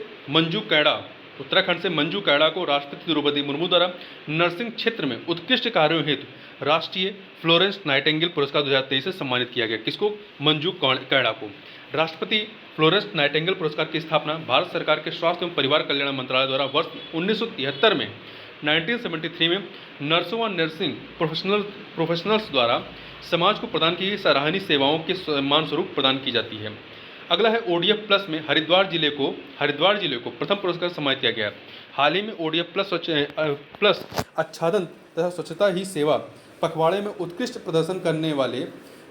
[SPEAKER 1] मंजू कैड़ा को राष्ट्रपति द्रौपदी मुर्मू द्वारा नर्सिंग क्षेत्र में उत्कृष्ट कार्यों हेतु राष्ट्रीय फ्लोरेंस नाइटिंगेल पुरस्कार 2023 से सम्मानित किया गया। किसको? मंजू कैड़ा को। राष्ट्रपति फ्लोरेंस नाइटिंगेल पुरस्कार की स्थापना भारत सरकार के स्वास्थ्य एवं परिवार कल्याण मंत्रालय द्वारा वर्ष 1973 में 1973 में नर्सों व नर्सिंग प्रोफेशनल्स द्वारा समाज को प्रदान की गई सराहनीय सेवाओं के सम्मान स्वरूप प्रदान की जाती है। अगला है ODF प्लस में हरिद्वार जिले को प्रथम पुरस्कार सम्मानित किया गया। हाल ही में ODF प्लस आच्छादन तथा स्वच्छता ही सेवा पखवाड़े में उत्कृष्ट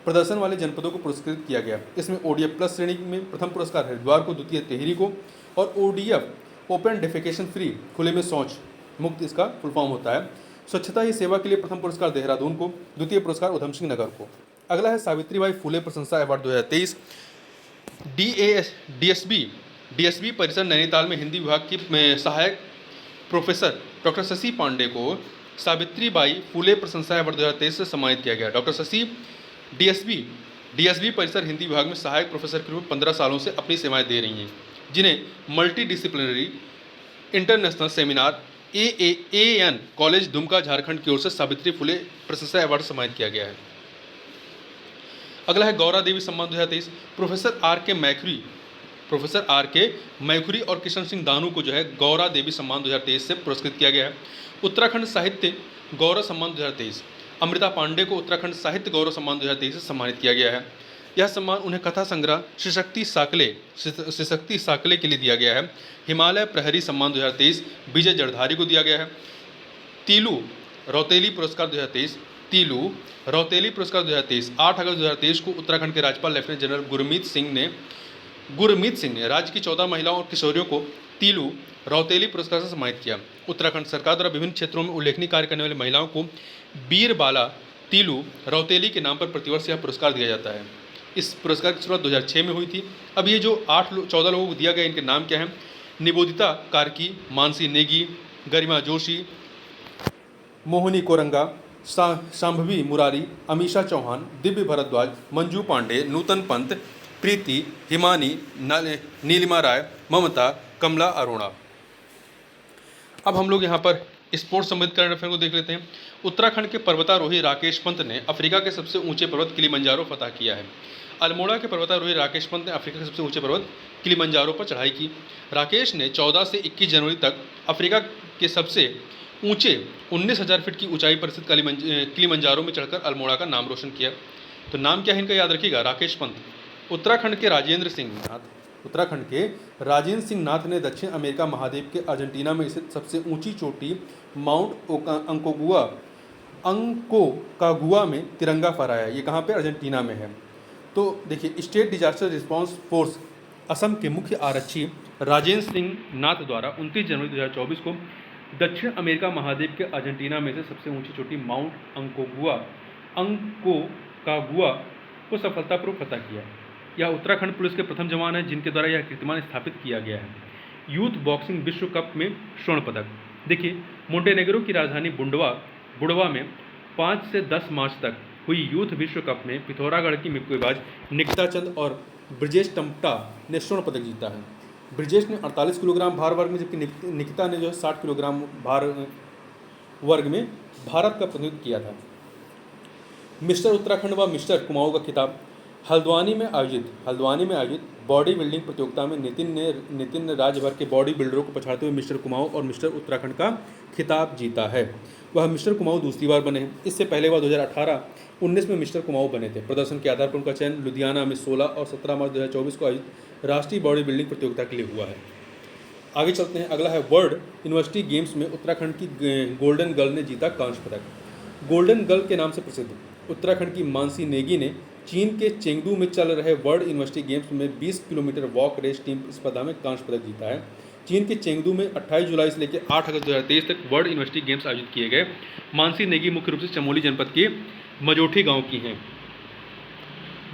[SPEAKER 1] प्रदर्शन वाले जनपदों को पुरस्कृत किया गया। इसमें ODF प्लस श्रेणी में प्रथम पुरस्कार हरिद्वार को, द्वितीय टिहरी को और ODF ओपन डेफिकेशन फ्री खुले में शौच मुक्त इसका फुल फॉर्म होता है। स्वच्छता ही सेवा के लिए प्रथम पुरस्कार देहरादून को, द्वितीय पुरस्कार उधम सिंह नगर को। अगला है सावित्रीबाई फुले प्रशंसा अवार्ड 2023। DSB परिसर नैनीताल में हिंदी विभाग की सहायक प्रोफेसर डॉक्टर शशि पांडे को सावित्रीबाई फुले प्रशंसा अवार्ड 2023 से सम्मानित किया गया। डॉक्टर शशि DSB परिसर हिंदी विभाग में सहायक प्रोफेसर के रूप में 15 सालों से अपनी सेवाएं दे रही हैं, जिन्हें multi disciplinary international seminar AAN college Dumka Jharkhand की ओर से सावित्री फुले प्रशंसा अवार्ड सम्मानित किया गया है। अगला है गौरा देवी सम्मान 2023। प्रोफेसर आर के मैखुरी और किशन सिंह दानू को जो है गौरा देवी सम्मान 2023 से पुरस्कृत किया गया है। उत्तराखंड साहित्य गौरव सम्मान 2023। अमृता पांडे को उत्तराखंड साहित्य गौरव सम्मान 2023 से सम्मानित किया गया है। यह सम्मान उन्हें कथा संग्रह श्रीशक्ति साकले के लिए दिया गया है। हिमालय प्रहरी सम्मान 2023 विजय जड़धारी को दिया गया है। तीलू रौतेली पुरस्कार 2023 8 अगस्त 2023 को उत्तराखंड के राज्यपाल लेफ्टिनेंट जनरल गुरमीत सिंह ने राज्य की 14 महिलाओं और किशोरियों को तीलू रौतेली पुरस्कार से सम्मानित किया। उत्तराखंड सरकार द्वारा विभिन्न क्षेत्रों में उल्लेखनीय कार्य करने वाली महिलाओं को बीरबाला तीलू रौतेली के नाम पर प्रतिवर्ष यह पुरस्कार दिया जाता है। इस पुरस्कार की शुरुआत 2006 में हुई थी। अब ये जो 14 लोगों को दिया गया, इनके नाम क्या हैं? निबोदिता कार्की, मानसी नेगी, गरिमा जोशी, मोहिनी कोरंगा, शांभवी मुरारी, अमीषा चौहान, दिव्य भारद्वाज, मंजू पांडे, नूतन पंत, प्रीति, हिमानी, नीलिमा राय, ममता, कमला अरोड़ा। अब हम लोग यहाँ पर स्पोर्ट्स संबंधित करंट अफेयर को देख लेते हैं। उत्तराखंड के पर्वतारोही राकेश पंत ने अफ्रीका के सबसे ऊंचे पर्वत किलिमंजारो फतह किया है। अल्मोड़ा के पर्वतारोही राकेश पंत ने अफ्रीका के सबसे ऊंचे पर्वत किलिमंजारो पर चढ़ाई की। राकेश ने 14 से 21 जनवरी तक अफ्रीका के सबसे ऊंचे 19,000 फीट की ऊंचाई पर स्थित किलिमंजारो में चढ़कर अल्मोड़ा का नाम रोशन किया। तो नाम क्या है इनका, याद रखिएगा, राकेश पंत। उत्तराखंड के राजेंद्र सिंह नाथ ने दक्षिण अमेरिका महाद्वीप के अर्जेंटीना में स्थित सबसे ऊंची चोटी माउंट अंकोकागुआ में तिरंगा फहराया। ये कहाँ पे? अर्जेंटीना में है। तो देखिए, state disaster response force Assam के मुख्य आरक्षी राजेंद्र सिंह नाथ द्वारा 29 जनवरी 2024 को दक्षिण अमेरिका महाद्वीप के अर्जेंटीना में से सबसे ऊंची चोटी माउंट अंकोकागुआ को सफलतापूर्वक फतह किया। यह उत्तराखंड पुलिस के प्रथम जवान हैं जिनके द्वारा यह कीर्तिमान स्थापित किया गया है। यूथ बॉक्सिंग विश्व कप में स्वर्ण पदक। देखिए, मोंटेनेग्रो की राजधानी बुडवा में 5 से 10 मार्च तक हुई यूथ विश्व कप में पिथौरागढ़ की मुक्केबाज निकिता चंद और ब्रजेश टम्पटा ने स्वर्ण पदक जीता है। ब्रजेश ने 48 किलोग्राम भार वर्ग में, जबकि निकिता ने जो है 60 किलोग्राम भार वर्ग में भारत का प्रतिनिधित्व किया था। मिस्टर उत्तराखंड व मिस्टर कुमाऊं का खिताब हल्द्वानी में आयोजित बॉडी बिल्डिंग प्रतियोगिता में नितिन ने राज्य भर के बॉडी बिल्डरों को पछाड़ते हुए मिस्टर कुमाऊं और मिस्टर उत्तराखंड का खिताब जीता है। वह मिस्टर कुमाऊं दूसरी बार बने हैं। इससे पहले वह 2018-19 में मिस्टर कुमाऊं बने थे। प्रदर्शन के आधार पर उनका चयन लुधियाना में 16 और 17 मार्च 2024 को आयोजित राष्ट्रीय बॉडी बिल्डिंग प्रतियोगिता के लिए हुआ है। आगे चलते हैं। अगला है वर्ल्ड यूनिवर्सिटी गेम्स में उत्तराखंड की गोल्डन गर्ल ने जीता कांस्य पदक। गोल्डन गर्ल के नाम से प्रसिद्ध उत्तराखंड की मानसी नेगी ने चीन के चेंगडू में चल रहे वर्ल्ड यूनिवर्सिटी गेम्स में 20 किलोमीटर वॉक रेस टीम स्पर्धा में कांस्य पदक जीता है। चीन के चेंगडू में 28 जुलाई से लेकर 8 अगस्त 2023 तक वर्ल्ड यूनिवर्सिटी गेम्स आयोजित किए गए। मानसी नेगी मुख्य रूप से चमोली जनपद के मजोठी गांव की हैं।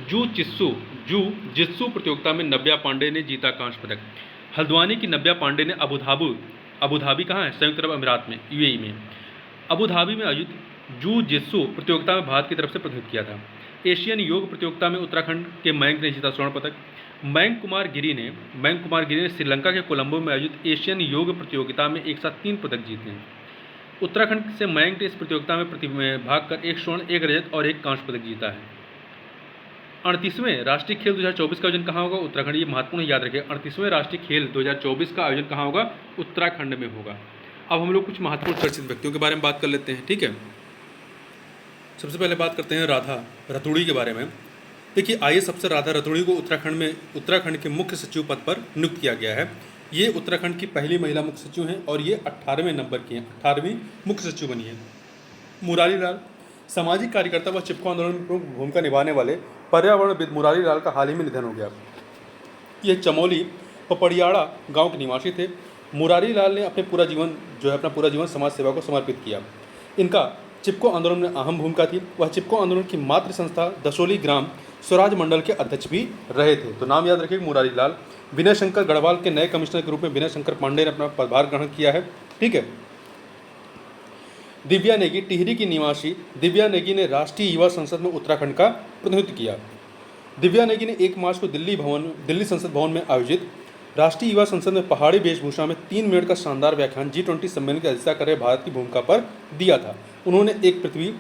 [SPEAKER 1] जू जित्सु प्रतियोगिता में नव्या पांडे ने जीता कांस्य पदक। हल्द्वानी की नव्या पांडे ने अबू धाबी कहाँ है, संयुक्त अरब अमीरात में, यूएई में, अबू धाबी में आयोजित जू जित्सु प्रतियोगिता में भारत की तरफ से प्रतिनिधित्व किया था। एशियन योग प्रतियोगिता में उत्तराखंड के मयंक ने जीता स्वर्ण पदक। मयंक कुमार गिरी ने श्रीलंका के कोलंबो में आयोजित एशियन योग प्रतियोगिता में एक साथ 3 पदक जीते हैं। उत्तराखंड से मयंक ने इस प्रतियोगिता में भाग कर 1 स्वर्ण, 1 रजत और 1 कांस्य पदक जीता है। 38वें राष्ट्रीय खेल 2024 का आयोजन कहाँ होगा? उत्तराखंड। ये महत्वपूर्ण याद रखिए, 38वें राष्ट्रीय खेल 2024 का आयोजन कहाँ होगा? उत्तराखंड में होगा। अब हम लोग कुछ महत्वपूर्ण चर्चित व्यक्तियों के बारे में बात कर लेते हैं, ठीक है। सबसे पहले बात करते हैं राधा रतूड़ी के बारे में। देखिए, IAS अफसर राधा रतूड़ी को उत्तराखंड के मुख्य सचिव पद पर नियुक्त किया गया है। ये उत्तराखंड की पहली महिला मुख्य सचिव हैं और ये 18वें नंबर की हैं, 18वीं मुख्य सचिव बनी है। मुरारी लाल सामाजिक कार्यकर्ता व चिपको आंदोलन में प्रमुख भूमिका निभाने वाले पर्यावरणविद मुरारी लाल का हाल ही में निधन हो गया। ये चमोली पपड़ियाड़ा गांव के निवासी थे। मुरारी लाल ने अपना पूरा जीवन समाज सेवा को समर्पित किया। इनका चिपको आंदोलन में अहम भूमिका थी। वह चिपको आंदोलन की मातृ संस्था दसोली ग्राम स्वराज मंडल के अध्यक्ष भी रहे थे। तो नाम याद रखिए, मुरारी लाल। विनय शंकर गढ़वाल के नए कमिश्नर के रूप में विनय शंकर पांडे ने अपना पदभार ग्रहण किया है, ठीक है। दिव्या नेगी टिहरी की निवासी दिव्या नेगी ने राष्ट्रीय युवा संसद में उत्तराखंड का प्रतिनिधित्व किया। दिव्या नेगी ने 1 मार्च को दिल्ली संसद भवन में आयोजित राष्ट्रीय युवा संसद में पहाड़ी वेशभूषा में 3 मिनट का शानदार व्याख्यान G20 सम्मेलन की अध्यक्षता कर रहे भारत की भूमिका पर दिया था। उन्होंने एक पृथ्वी,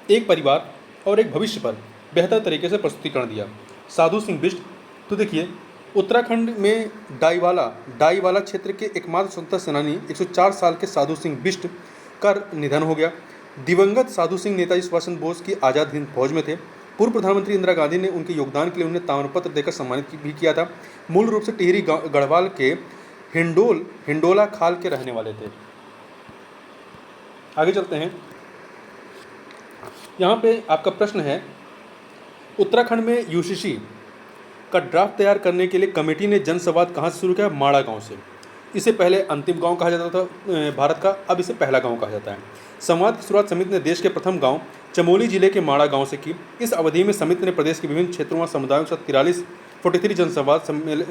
[SPEAKER 1] एक परिवार और एक भविष्य पर बेहतर तरीके से प्रस्तुतिकरण दिया। साधु सिंह बिष्ट, तो देखिए, उत्तराखंड में डाईवाला क्षेत्र के एकमात्र स्वतंत्रता सेनानी 104 साल के साधु सिंह बिष्ट का निधन हो गया। दिवंगत साधु सिंह नेताजी सुभाष चंद्र बोस की आज़ाद हिंद फौज में थे। पूर्व प्रधानमंत्री इंदिरा गांधी ने उनके योगदान के लिए उन्हें ताम्रपत्र देकर सम्मानित भी किया था। मूल रूप से टिहरी गढ़वाल के हिंडोला खाल के रहने वाले थे। आगे चलते हैं। यहाँ पे आपका प्रश्न है, उत्तराखंड में यूसीसी का ड्राफ्ट तैयार करने के लिए कमेटी ने जनसंवाद कहाँ से शुरू किया? माड़ा गांव से। इसे पहले अंतिम गांव कहा जाता था भारत का, अब इसे पहला गांव कहा जाता है। संवाद की शुरुआत समिति ने देश के प्रथम गांव चमोली जिले के माड़ा गांव से की। इस अवधि में समिति ने प्रदेश के विभिन्न क्षेत्रों व समुदायों के साथ 43 जनसंवाद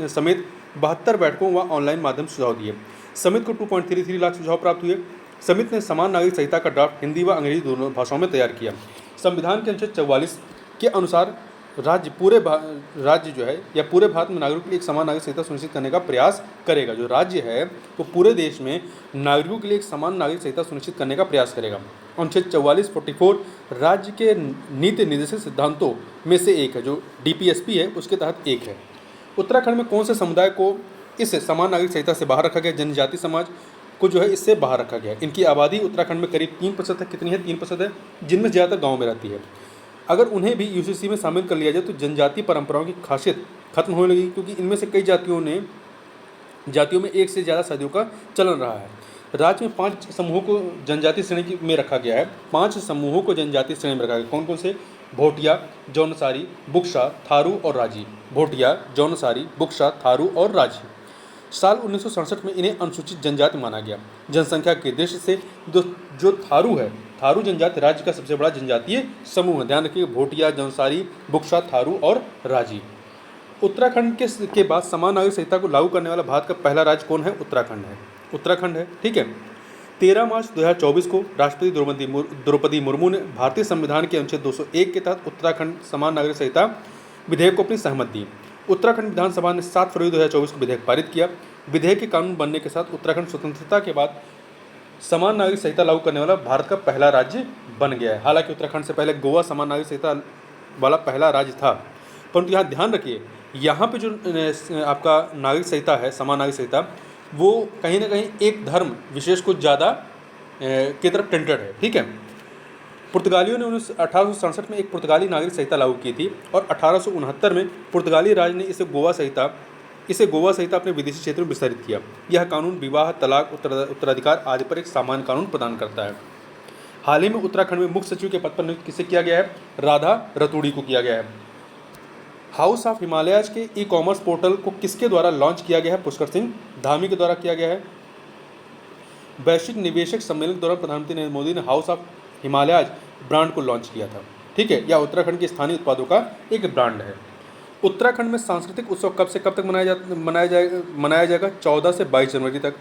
[SPEAKER 1] समेत 72 बैठकों व ऑनलाइन माध्यम से सुझाव दिए। समिति को 2.33 लाख सुझाव प्राप्त हुए। समिति ने समान नागरिक संहिता का ड्राफ्ट हिंदी व अंग्रेजी दोनों भाषाओं में तैयार किया। संविधान के अनुच्छेद 44 के अनुसार पूरे भारत में नागरिकों के लिए एक समान नागरिक संहिता सुनिश्चित करने का प्रयास करेगा। जो राज्य है वो पूरे देश में नागरिकों के लिए एक समान नागरिक संहिता सुनिश्चित करने का प्रयास करेगा। अनुच्छेद 44 राज्य के नीति निर्देशक सिद्धांतों में से एक है, जो DPSP है, उसके तहत एक है। उत्तराखंड में कौन से समुदाय को इस समान नागरिक संहिता से बाहर रखा गया? जनजाति समाज को जो है इससे बाहर रखा गया। इनकी आबादी उत्तराखंड में करीब 3% है। कितनी है? 3% है, जिनमें ज़्यादातर गाँव में रहती है। अगर उन्हें भी यूसीसी में शामिल कर लिया जाए तो जनजातीय परंपराओं की खासियत खत्म होने लगी, क्योंकि इनमें से कई जातियों में एक से ज़्यादा सदियों का चलन रहा है। राज्य में 5 समूहों को जनजातीय श्रेणी में रखा गया है। 5 समूहों को जनजातीय श्रेणी में रखा गया। कौन कौन से? भोटिया, जौनसारी, बुक्सा, थारू और राजी। भोटिया, जौनसारी, बुक्सा, थारू और राजी। साल 1967 में इन्हें अनुसूचित जनजाति माना गया। जनसंख्या के दृष्टि से जो थारू है, थारू जनजाति राज्य का सबसे बड़ा जनजातीय समूह है। ध्यान रखिए, भोटिया, जौनसारी, बुक्सा, थारू और राजी। उत्तराखंड के बाद समान नागरिक संहिता को लागू करने वाला भारत का पहला राज्य कौन है? उत्तराखंड है, ठीक है। 13 मार्च 2024 को राष्ट्रपति द्रौपदी मुर्मू ने भारतीय संविधान के अनुच्छेद 201 के तहत उत्तराखंड समान नागरिक संहिता विधेयक को अपनी सहमति दी। उत्तराखंड विधानसभा ने 7 फरवरी 2024 को विधेयक पारित किया। विधेयक के कानून बनने के साथ उत्तराखंड स्वतंत्रता के बाद समान नागरिक संहिता लागू करने वाला भारत का पहला राज्य बन गया है। हालांकि उत्तराखंड से पहले गोवा समान नागरिक संहिता वाला पहला राज्य था, परंतु यहाँ ध्यान रखिए, यहाँ पे जो आपका नागरिक संहिता है, समान नागरिक संहिता, वो कहीं ना कहीं एक धर्म विशेष को ज़्यादा की तरफ टेंटेड है। ठीक है, पुर्तगालियों ने 1867 में एक पुर्तगाली नागरिक संहिता लागू की थी और 1869 में पुर्तगाली राज ने इसे गोवा संहिता अपने विदेशी क्षेत्र में विस्तारित किया। यह कानून विवाह, तलाक, उत्तराधिकार आदि पर एक सामान्य कानून प्रदान करता है। हाल ही में उत्तराखंड में मुख्य सचिव के पद पर नियुक्त किसे किया गया है? राधा रतूड़ी को किया गया है। हाउस ऑफ हिमालयाज के ई कॉमर्स पोर्टल को किसके द्वारा लॉन्च किया गया है? पुष्कर सिंह धामी के द्वारा किया गया है। वैश्विक निवेशक सम्मेलन के दौरान प्रधानमंत्री नरेंद्र मोदी ने हाउस ऑफ हिमालयाज ब्रांड को लॉन्च किया था। ठीक है, यह उत्तराखंड के स्थानीय उत्पादों का एक ब्रांड है। उत्तराखंड में सांस्कृतिक उत्सव कब से कब तक मनाया जाएगा? 14 से 22 जनवरी तक।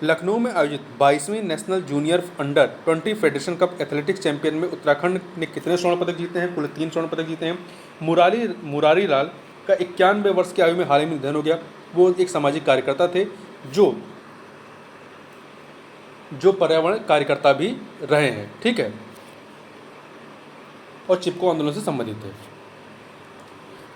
[SPEAKER 1] लखनऊ में आयोजित 22वीं national junior under 20 federation cup athletics champion में उत्तराखंड ने कितने स्वर्ण पदक जीते हैं? कुल 3 स्वर्ण पदक जीते हैं। मुरारी लाल का 91 वर्ष की आयु में हाल ही में निधन हो गया। वो एक सामाजिक कार्यकर्ता थे जो पर्यावरण कार्यकर्ता भी रहे हैं। ठीक है, और चिपको आंदोलन से संबंधित थे।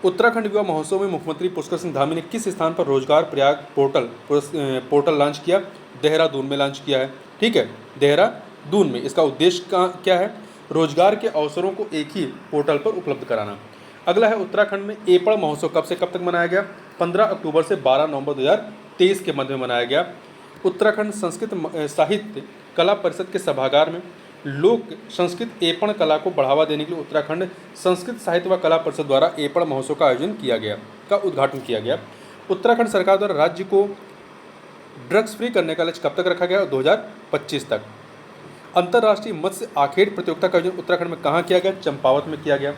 [SPEAKER 1] उत्तराखंड युवा महोत्सव में मुख्यमंत्री पुष्कर सिंह धामी ने किस स्थान पर रोजगार प्रयाग पोर्टल लॉन्च किया? देहरादून में लॉन्च किया है। ठीक है, देहरादून में। इसका उद्देश्य क्या है? रोजगार के अवसरों को एक ही पोर्टल पर उपलब्ध कराना। अगला है, उत्तराखंड में एपड़ महोत्सव कब से कब तक मनाया गया? 15 अक्टूबर से 12 नवंबर 2023 के मध्य में मनाया गया। उत्तराखंड संस्कृत साहित्य कला परिषद के सभागार में लोक संस्कृत एपण कला को बढ़ावा देने के लिए उत्तराखंड संस्कृत साहित्य व कला परिषद द्वारा एपण महोत्सव का उद्घाटन किया गया। उत्तराखंड सरकार द्वारा राज्य को ड्रग्स फ्री करने का लक्ष्य कब तक रखा गया? 2025 तक। अंतर्राष्ट्रीय मत्स्य आखेट प्रतियोगिता का आयोजन उत्तराखंड में कहाँ किया गया? चंपावत में किया गया।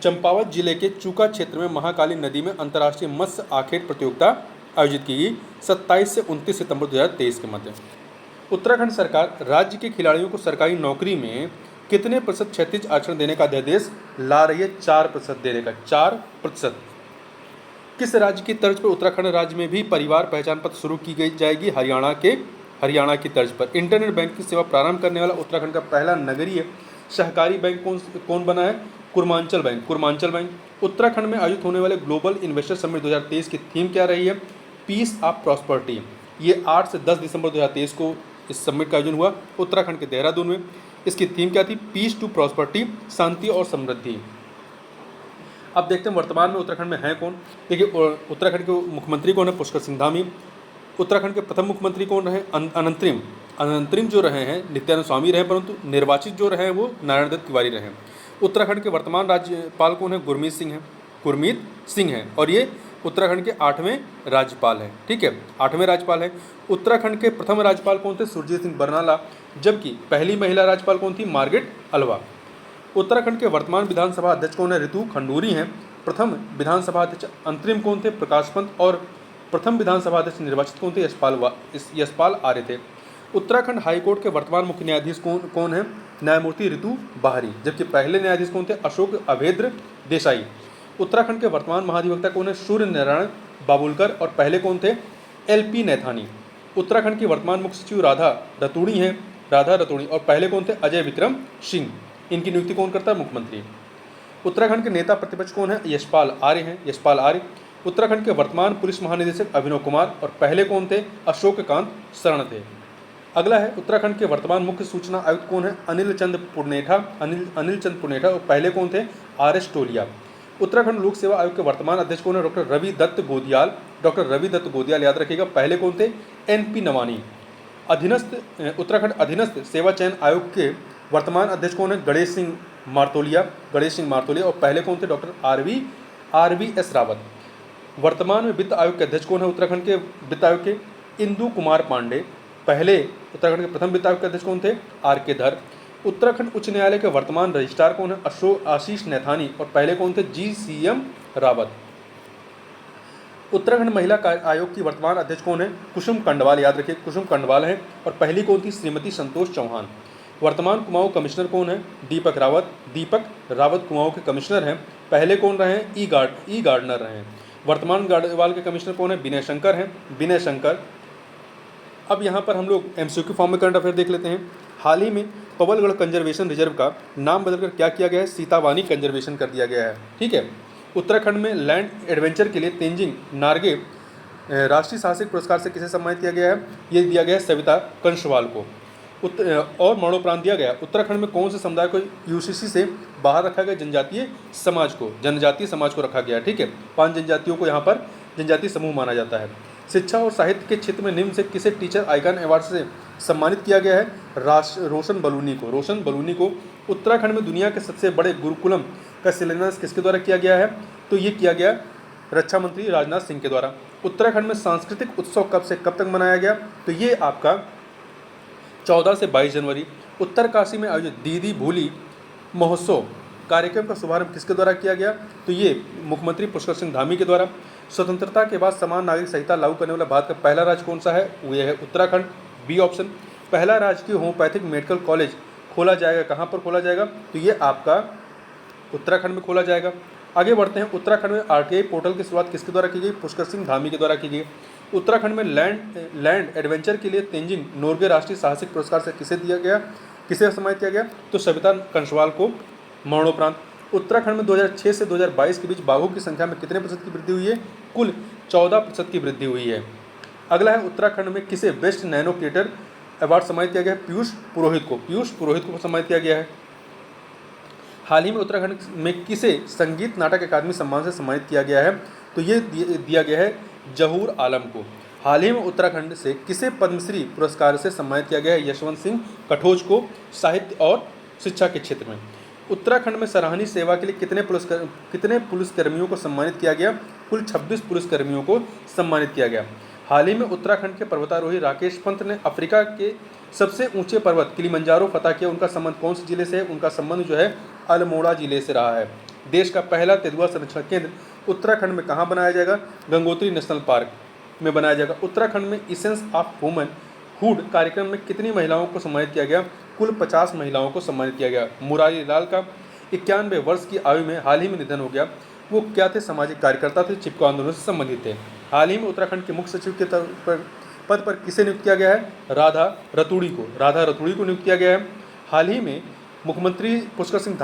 [SPEAKER 1] चंपावत जिले के चूका क्षेत्र में महाकाली नदी में अंतर्राष्ट्रीय मत्स्य आखेट प्रतियोगिता आयोजित की गई 27 से 29 सितंबर 2023 के मध्य। उत्तराखंड सरकार राज्य के खिलाड़ियों को सरकारी नौकरी में कितने प्रतिशत क्षैतिज आरक्षण देने का अध्यादेश ला रही है? 4% देने का। 4%। किस राज्य की तर्ज पर उत्तराखंड राज्य में भी परिवार पहचान पत्र शुरू की जाएगी? हरियाणा की तर्ज पर। इंटरनेट बैंकिंग सेवा प्रारंभ करने वाला उत्तराखंड का पहला नगरीय सहकारी बैंक कौन बना है? कुर्मांचल बैंक। उत्तराखंड में आयोजित होने वाले ग्लोबल इन्वेस्टर समिट 2023 की थीम क्या रही है? Peace of prosperity. ये 8 से 10 दिसंबर 2023 को इस समिट का आयोजन हुआ उत्तराखंड के देहरादून में। इसकी थीम क्या थी? पीस टू प्रॉस्पर्टी, शांति और समृद्धि। अब देखते हैं वर्तमान में उत्तराखंड में है कौन। देखिए, उत्तराखंड के मुख्यमंत्री कौन है? पुष्कर सिंह धामी। उत्तराखंड के प्रथम मुख्यमंत्री कौन रहे? अनंतरिम जो रहे हैं नित्यानंद स्वामी रहे, परंतु निर्वाचित जो रहे हैं वो नारायण दत्त तिवारी रहे। उत्तराखंड के वर्तमान राज्यपाल कौन है? गुरमीत सिंह हैं और ये उत्तराखंड के 8वें राज्यपाल हैं। ठीक है, 8वें राज्यपाल हैं। उत्तराखंड के प्रथम राज्यपाल कौन थे? सुरजीत सिंह बरनाला। जबकि पहली महिला राज्यपाल कौन थी? Margaret Alva. उत्तराखंड के वर्तमान विधानसभा अध्यक्ष कौन है? ऋतु खंडूरी हैं। प्रथम विधानसभा अध्यक्ष अंतरिम कौन थे? प्रकाश पंत। और प्रथम विधानसभा अध्यक्ष निर्वाचित कौन थे? यशपाल आर्य थे। उत्तराखंड हाईकोर्ट के वर्तमान मुख्य न्यायाधीश कौन है? न्यायमूर्ति ऋतु बाहरी। जबकि पहले न्यायाधीश कौन थे? अशोक अभेद्र देसाई। उत्तराखंड के वर्तमान महाधिवक्ता कौन है? सूर्य नारायण बाबुलकर। और पहले कौन थे? LP नैथानी। उत्तराखंड की वर्तमान मुख्य सचिव राधा रतूड़ी और पहले कौन थे? अजय विक्रम सिंह। इनकी नियुक्ति कौन करता है? मुख्यमंत्री। उत्तराखंड के नेता प्रतिपक्ष कौन है? यशपाल आर्य। उत्तराखंड के वर्तमान पुलिस महानिदेशक अभिनव कुमार और पहले कौन थे? अशोककांत शरण थे। अगला है, उत्तराखंड के वर्तमान मुख्य सूचना आयुक्त कौन है? अनिल चंद पुनेठा और पहले कौन थे? RS टोलिया। उत्तराखंड लोक सेवा आयोग के वर्तमान अध्यक्ष कौन है? डॉक्टर रवि दत्त गोदियाल याद रखिएगा। पहले कौन थे? NP नवानी। उत्तराखंड अधीनस्थ सेवा चयन आयोग के वर्तमान अध्यक्ष कौन है? गणेश सिंह मारतोलिया और पहले कौन थे? Doctor RVS Rawat. वर्तमान में वित्त आयोग के अध्यक्ष कौन है? उत्तराखंड के वित्त आयोग के इंदु कुमार पांडे। पहले उत्तराखंड के प्रथम वित्त आयोग के अध्यक्ष कौन थे? RK धर। उत्तराखंड उच्च न्यायालय के वर्तमान रजिस्ट्रार कौन है? आशीष नैथानी और पहले कौन थे? GCM रावत। उत्तराखंड महिला आयोग की वर्तमान अध्यक्ष कौन है? कुसुम कंडवाल, याद रखिए कुसुम कंडवाल है। और पहली कौन थी? श्रीमती संतोष चौहान। वर्तमान कुमाऊं कमिश्नर कौन है? दीपक रावत। दीपक रावत कुमाऊं के कमिश्नर हैं। पहले कौन रहे हैं? ई गार्डनर रहे हैं। वर्तमान गार्डवाल के कमिश्नर कौन है? विनय शंकर हैं, विनय शंकर। अब यहाँ पर हम लोग एमसीक्यू फॉर्म में करंट अफेयर देख लेते हैं। हाल ही में पवलगढ़ कंजर्वेशन रिजर्व का नाम बदलकर क्या किया गया है? सीतावानी कंजर्वेशन कर दिया गया है। ठीक है। उत्तराखंड में लैंड एडवेंचर के लिए तेंजिंग नार्गे राष्ट्रीय साहसिक पुरस्कार से किसे सम्मानित किया गया है? ये दिया गया है सविता कंशवाल को। और मरणोपरांत दिया गया। उत्तराखंड में कौन से समुदाय को यूसीसी से बाहर रखा गया? जनजातीय समाज को रखा गया। ठीक है। 5 जनजातियों को यहाँ पर जनजातीय समूह माना जाता है। शिक्षा और साहित्य के क्षेत्र में निम्न से किसे टीचर आइकन अवार्ड से सम्मानित किया गया है? रोशन बलूनी को। उत्तराखंड में दुनिया के सबसे बड़े गुरुकुलम का शिलान्यास किसके द्वारा किया गया है? तो ये किया गया रक्षा मंत्री राजनाथ सिंह के द्वारा। उत्तराखंड में सांस्कृतिक उत्सव कब से कब तक मनाया गया? तो ये आपका 14 से 22 जनवरी। उत्तरकाशी में आयोजित दीदी भूली महोत्सव कार्यक्रम का शुभारंभ किसके द्वारा किया गया? तो ये मुख्यमंत्री पुष्कर सिंह धामी के द्वारा। स्वतंत्रता के बाद समान नागरिक संहिता लागू करने वाला भारत का पहला राज्य कौन सा है? वो है उत्तराखंड, बी ऑप्शन। पहला राजकीय होम्योपैथिक मेडिकल कॉलेज खोला जाएगा, कहाँ पर खोला जाएगा? तो ये आपका उत्तराखंड में खोला जाएगा। आगे बढ़ते हैं। उत्तराखंड में आरटीआई पोर्टल की शुरुआत किसके द्वारा की गई? पुष्कर सिंह धामी के द्वारा की गई। उत्तराखंड में लैंड एडवेंचर के लिए तेंजिंग नोर्गे राष्ट्रीय साहसिक पुरस्कार से किसे सम्मानित किया गया? तो सविता कंशवाल को मरणोपरांत। उत्तराखंड में 2006 से 2022 के बीच बाघों की संख्या में कितने प्रतिशत की वृद्धि हुई है? कुल 14% की वृद्धि हुई है। अगला है उत्तराखंड में किसे बेस्ट नैनो क्रिएटर अवार्ड सम्मानित किया गया है? पीयूष पुरोहित को सम्मानित किया गया है। हाल ही में उत्तराखंड में किसे संगीत नाटक अकादमी सम्मान से सम्मानित किया गया है? तो ये दिया गया है जहूर आलम को। हाल ही में उत्तराखंड से किसे पद्मश्री पुरस्कार से सम्मानित किया गया है? यशवंत सिंह कठोच को, साहित्य और शिक्षा के क्षेत्र में। उत्तराखंड में सराहनीय सेवा के लिए कितने पुलिसकर्मियों को सम्मानित किया गया? कुल 26 पुलिसकर्मियों को सम्मानित किया गया। हाल ही में उत्तराखंड के पर्वतारोही राकेश पंत ने अफ्रीका के सबसे ऊंचे पर्वत किलिमंजारो फतह किया। उनका संबंध कौन से जिले से है? उनका संबंध जो है अल्मोड़ा जिले से रहा है। देश का पहला तेंदुआ संरक्षण केंद्र उत्तराखंड में कहाँ बनाया जाएगा? गंगोत्री नेशनल पार्क में बनाया जाएगा। उत्तराखंड में इसेंस ऑफ वुमेन हुड कार्यक्रम में कितनी महिलाओं को सम्मानित किया गया? कुल 50 महिलाओं को सम्मानित किया गया। मुरारी लाल का 91 वर्ष की आयु में हाल ही में निधन हो गया। वो क्या थे? सामाजिक कार्यकर्ता थे, चिपको आंदोलन से संबंधित थे। हाल ही में उत्तराखंड के मुख्य सचिव के पद पर किसे नियुक्त किया गया है? राधा रतूड़ी को नियुक्त किया गया है। हाल ही में मुख्यमंत्री पुष्कर सिंह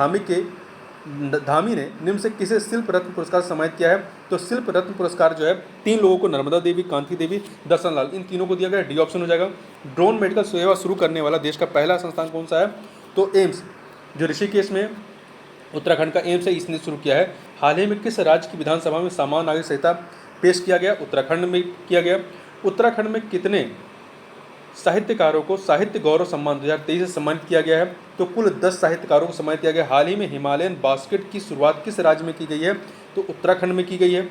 [SPEAKER 1] धामी ने निम्न से किसे शिल्प रत्न पुरस्कार सम्मानित किया है? तो शिल्प रत्न पुरस्कार जो है 3 लोगों को, नर्मदा देवी, कांति देवी, दर्शन लाल, इन तीनों को दिया गया। डी ऑप्शन हो जाएगा। ड्रोन मेडिकल सेवा शुरू करने वाला देश का पहला संस्थान कौन सा है? तो एम्स, जो ऋषिकेश में उत्तराखंड का एम्स है, इसने शुरू किया है। हाल ही में किस राज्य की विधानसभा में समान नागरिक संहिता पेश किया गया? उत्तराखंड में किया गया। उत्तराखंड में कितने साहित्यकारों को साहित्य गौरव सम्मान 2023 से सम्मानित किया गया है? तो कुल 10 साहित्यकारों को सम्मानित किया गया। हाल ही में हिमालयन बास्केट की शुरुआत किस राज्य में की गई है? तो उत्तराखंड में की गई है।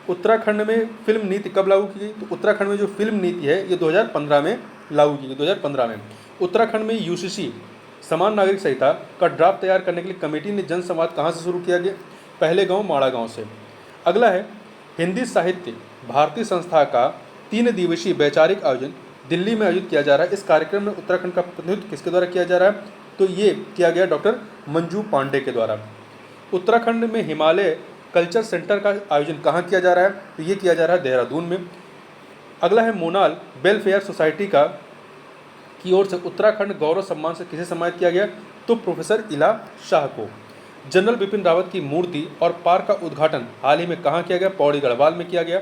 [SPEAKER 1] उत्तराखंड में फिल्म नीति कब लागू की गई? तो उत्तराखंड में जो फिल्म नीति है ये 2015 में लागू की गई। 2015 में उत्तराखंड में यूसीसी समान नागरिक संहिता का ड्राफ्ट तैयार करने के लिए कमेटी ने जनसंवाद कहाँ से शुरू किया गया? पहले गाँव माड़ा गाँव से। अगला है हिंदी साहित्य भारती संस्था का 3 दिवसीय वैचारिक आयोजन दिल्ली में आयोजित किया जा रहा है। इस कार्यक्रम में उत्तराखंड का प्रतिनिधित्व किसके द्वारा किया जा रहा है? तो ये किया गया डॉक्टर मंजू पांडे के द्वारा। उत्तराखंड में हिमालय कल्चर सेंटर का आयोजन कहाँ किया जा रहा है? तो ये किया जा रहा है देहरादून में। अगला है मोनाल वेलफेयर सोसाइटी की ओर से उत्तराखंड गौरव सम्मान से किसे सम्मानित किया गया? तो प्रोफेसर इला शाह को। जनरल बिपिन रावत की मूर्ति और पार्क का उद्घाटन हाल ही में कहाँ किया गया? पौड़ी गढ़वाल में किया गया।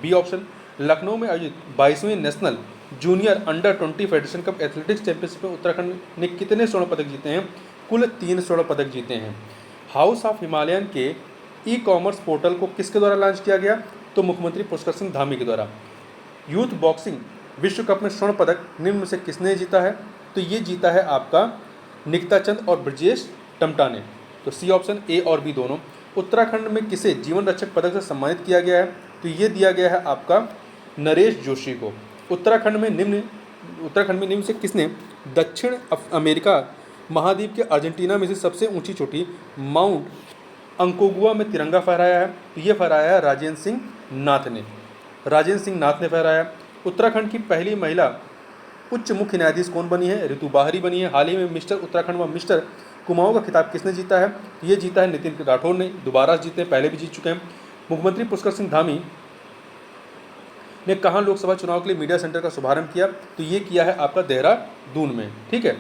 [SPEAKER 1] B option. लखनऊ में आयोजित 22वें national junior under 20 federation cup athletics championship में उत्तराखंड ने कितने स्वर्ण पदक जीते हैं? कुल 3 स्वर्ण पदक जीते हैं। हाउस ऑफ हिमालयन के ई कॉमर्स पोर्टल को किसके द्वारा लॉन्च किया गया? तो मुख्यमंत्री पुष्कर सिंह धामी के द्वारा। यूथ बॉक्सिंग विश्व कप में स्वर्ण पदक निम्न में से किसने जीता है? तो ये जीता है आपका निकिता चंद और ब्रजेश टमटा ने। तो सी ऑप्शन, ए और बी दोनों। उत्तराखंड में किसे जीवन रक्षक पदक से सम्मानित किया गया है? तो ये दिया गया है आपका नरेश जोशी को। उत्तराखंड में निम्न से किसने दक्षिण अमेरिका महाद्वीप के अर्जेंटीना में से सबसे ऊंची चोटी माउंट अंकोगुआ में तिरंगा फहराया है? तो ये फहराया है राजेंद्र सिंह नाथ ने। राजेंद्र सिंह नाथ ने फहराया। उत्तराखंड की पहली महिला उच्च मुख्य न्यायाधीश कौन बनी है? ऋतु बाहरी बनी है। हाल ही में मिस्टर उत्तराखंड व मिस्टर कुमाऊं का खिताब किसने जीता है? ये जीता है नितिन राठौर ने। दोबारा जीते, पहले भी जीत चुके हैं। मुख्यमंत्री पुष्कर सिंह धामी ने कहाँ लोकसभा चुनाव के लिए मीडिया सेंटर का शुभारंभ किया? तो ये किया है आपका देहरादून में। ठीक है।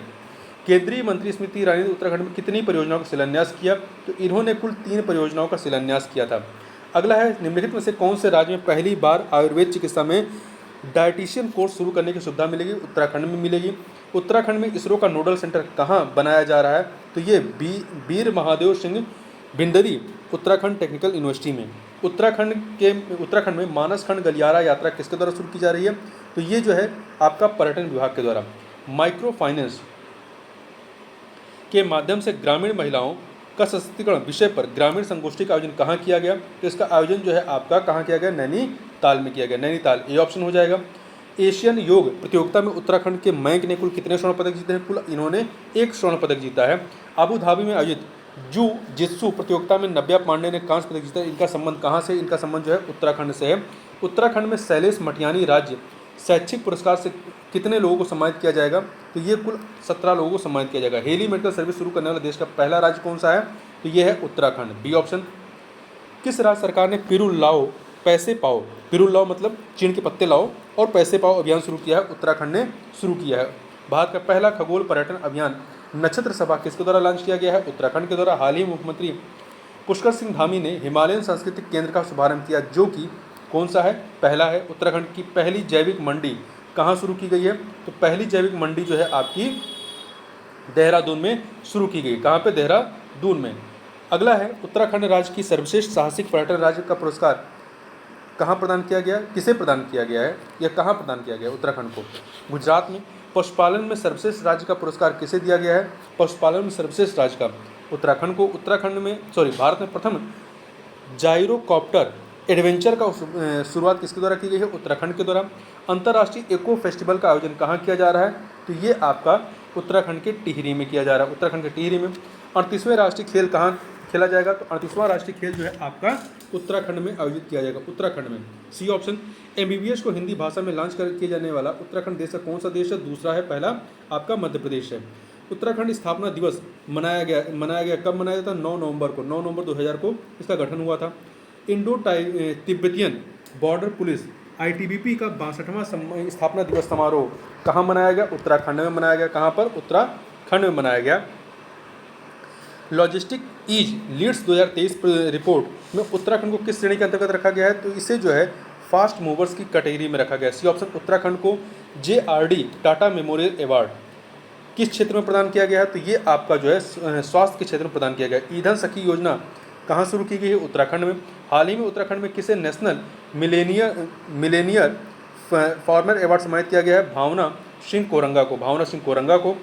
[SPEAKER 1] केंद्रीय मंत्री स्मृति ईरानी ने उत्तराखंड में कितनी परियोजनाओं का शिलान्यास किया? तो इन्होंने कुल 3 परियोजनाओं का शिलान्यास किया था। अगला है, निम्नलिखित में से कौन से राज्य में पहली बार आयुर्वेद चिकित्सा में डायटीशियन कोर्स शुरू करने की सुविधा मिलेगी? उत्तराखंड में मिलेगी। उत्तराखंड में इसरो का नोडल सेंटर कहाँ बनाया जा रहा है? तो ये वीर महादेव सिंह भिंडरी उत्तराखंड टेक्निकल यूनिवर्सिटी में। उत्तराखंड में मानस खंड गलियारा यात्रा किसके द्वारा शुरू की जा रही है? तो ये जो है आपका पर्यटन विभाग के द्वारा। माइक्रो फाइनेंस के माध्यम से ग्रामीण महिलाओं का सशक्तिकरण विषय पर ग्रामीण संगोष्ठी का आयोजन कहाँ किया गया? तो इसका आयोजन जो है आपका कहाँ किया गया? नैनीताल में किया गया। नैनीताल ये ऑप्शन हो जाएगा। एशियन योग प्रतियोगिता में उत्तराखंड के मयंक ने कुल कितने स्वर्ण पदक जीते हैं? कुल इन्होंने 1 स्वर्ण पदक जीता है। अबू धाबी में आयोजित जू जित्सु प्रतियोगिता में नव्या पांडे ने कांस्य पदक जीता है। इनका संबंध कहाँ से? इनका संबंध जो है उत्तराखंड से है। उत्तराखंड में शैलेश मटियानी राज्य शैक्षिक पुरस्कार से कितने लोगों को सम्मानित किया जाएगा? तो ये कुल 17 लोगों को सम्मानित किया जाएगा। हेली मेडिकल सर्विस शुरू करने वाला देश का पहला राज्य कौन सा है? तो ये है उत्तराखंड, बी ऑप्शन। किस राज्य सरकार ने पिरुल लाओ पैसे पाओ, पिरुल लाओ मतलब चीन के पत्ते लाओ और पैसे पाओ अभियान शुरू किया है? उत्तराखंड ने शुरू किया है। भारत का पहला खगोल पर्यटन अभियान नक्षत्र सभा किसके द्वारा लॉन्च किया गया है? उत्तराखंड के द्वारा। हाल ही मुख्यमंत्री पुष्कर सिंह धामी ने हिमालयन सांस्कृतिक केंद्र का शुभारंभ किया, जो कि कौन सा है? पहला है। उत्तराखंड की पहली जैविक मंडी कहाँ शुरू की गई है? तो पहली जैविक मंडी जो है आपकी देहरादून में शुरू की गई। कहाँ पे? देहरादून में। अगला है, उत्तराखंड राज्य की सर्वश्रेष्ठ साहसिक पर्यटन राज्य का पुरस्कार कहाँ प्रदान किया गया? किसे प्रदान किया गया है या कहाँ प्रदान किया गया? उत्तराखंड को। गुजरात में। पशुपालन में सर्वश्रेष्ठ राज्य का पुरस्कार किसे दिया गया है? पशुपालन में सर्वश्रेष्ठ राज्य का उत्तराखंड को। भारत में प्रथम जायरोकॉप्टर एडवेंचर का शुरुआत किसके द्वारा की गई है? उत्तराखंड के द्वारा। अंतर्राष्ट्रीय इको फेस्टिवल का आयोजन कहाँ किया जा रहा है? तो ये आपका उत्तराखंड के टिहरी में किया जा रहा है। उत्तराखंड के टिहरी में। 38वें राष्ट्रीय खेल कहाँ खेला जाएगा? तो 38वां राष्ट्रीय खेल जो है आपका उत्तराखंड में आयोजित किया जाएगा। उत्तराखंड में, सी ऑप्शन। MBBS को हिंदी भाषा में लॉन्च किया जाने वाला उत्तराखंड देश का कौन सा देश है? दूसरा है, पहला आपका मध्य प्रदेश है। उत्तराखंड स्थापना दिवस मनाया गया कब मनाया जाता? 9 नवंबर को। 9 नवंबर 2000 को इसका गठन हुआ था। Indo Tibetan border police ITBP का 62वां स्थापना दिवस समारोह कहाँ मनाया गया? उत्तराखंड में मनाया गया। कहाँ पर? उत्तराखंड में मनाया गया। लॉजिस्टिक ईज लीड्स 2023 रिपोर्ट में उत्तराखंड को किस श्रेणी के अंतर्गत रखा गया है? तो इसे जो है फास्ट मूवर्स की कैटेगरी में रखा गया। C option. उत्तराखंड को JRD टाटा मेमोरियल अवार्ड किस क्षेत्र में प्रदान किया गया है? तो ये आपका जो है स्वास्थ्य के क्षेत्र में प्रदान किया गया। ईंधन सखी योजना कहाँ शुरू की गई है? उत्तराखंड में। हाल ही में उत्तराखंड में किसे नेशनल मिलेनियर फार्मर अवार्ड सम्मानित किया गया है? भावना सिंह कोरंगा को।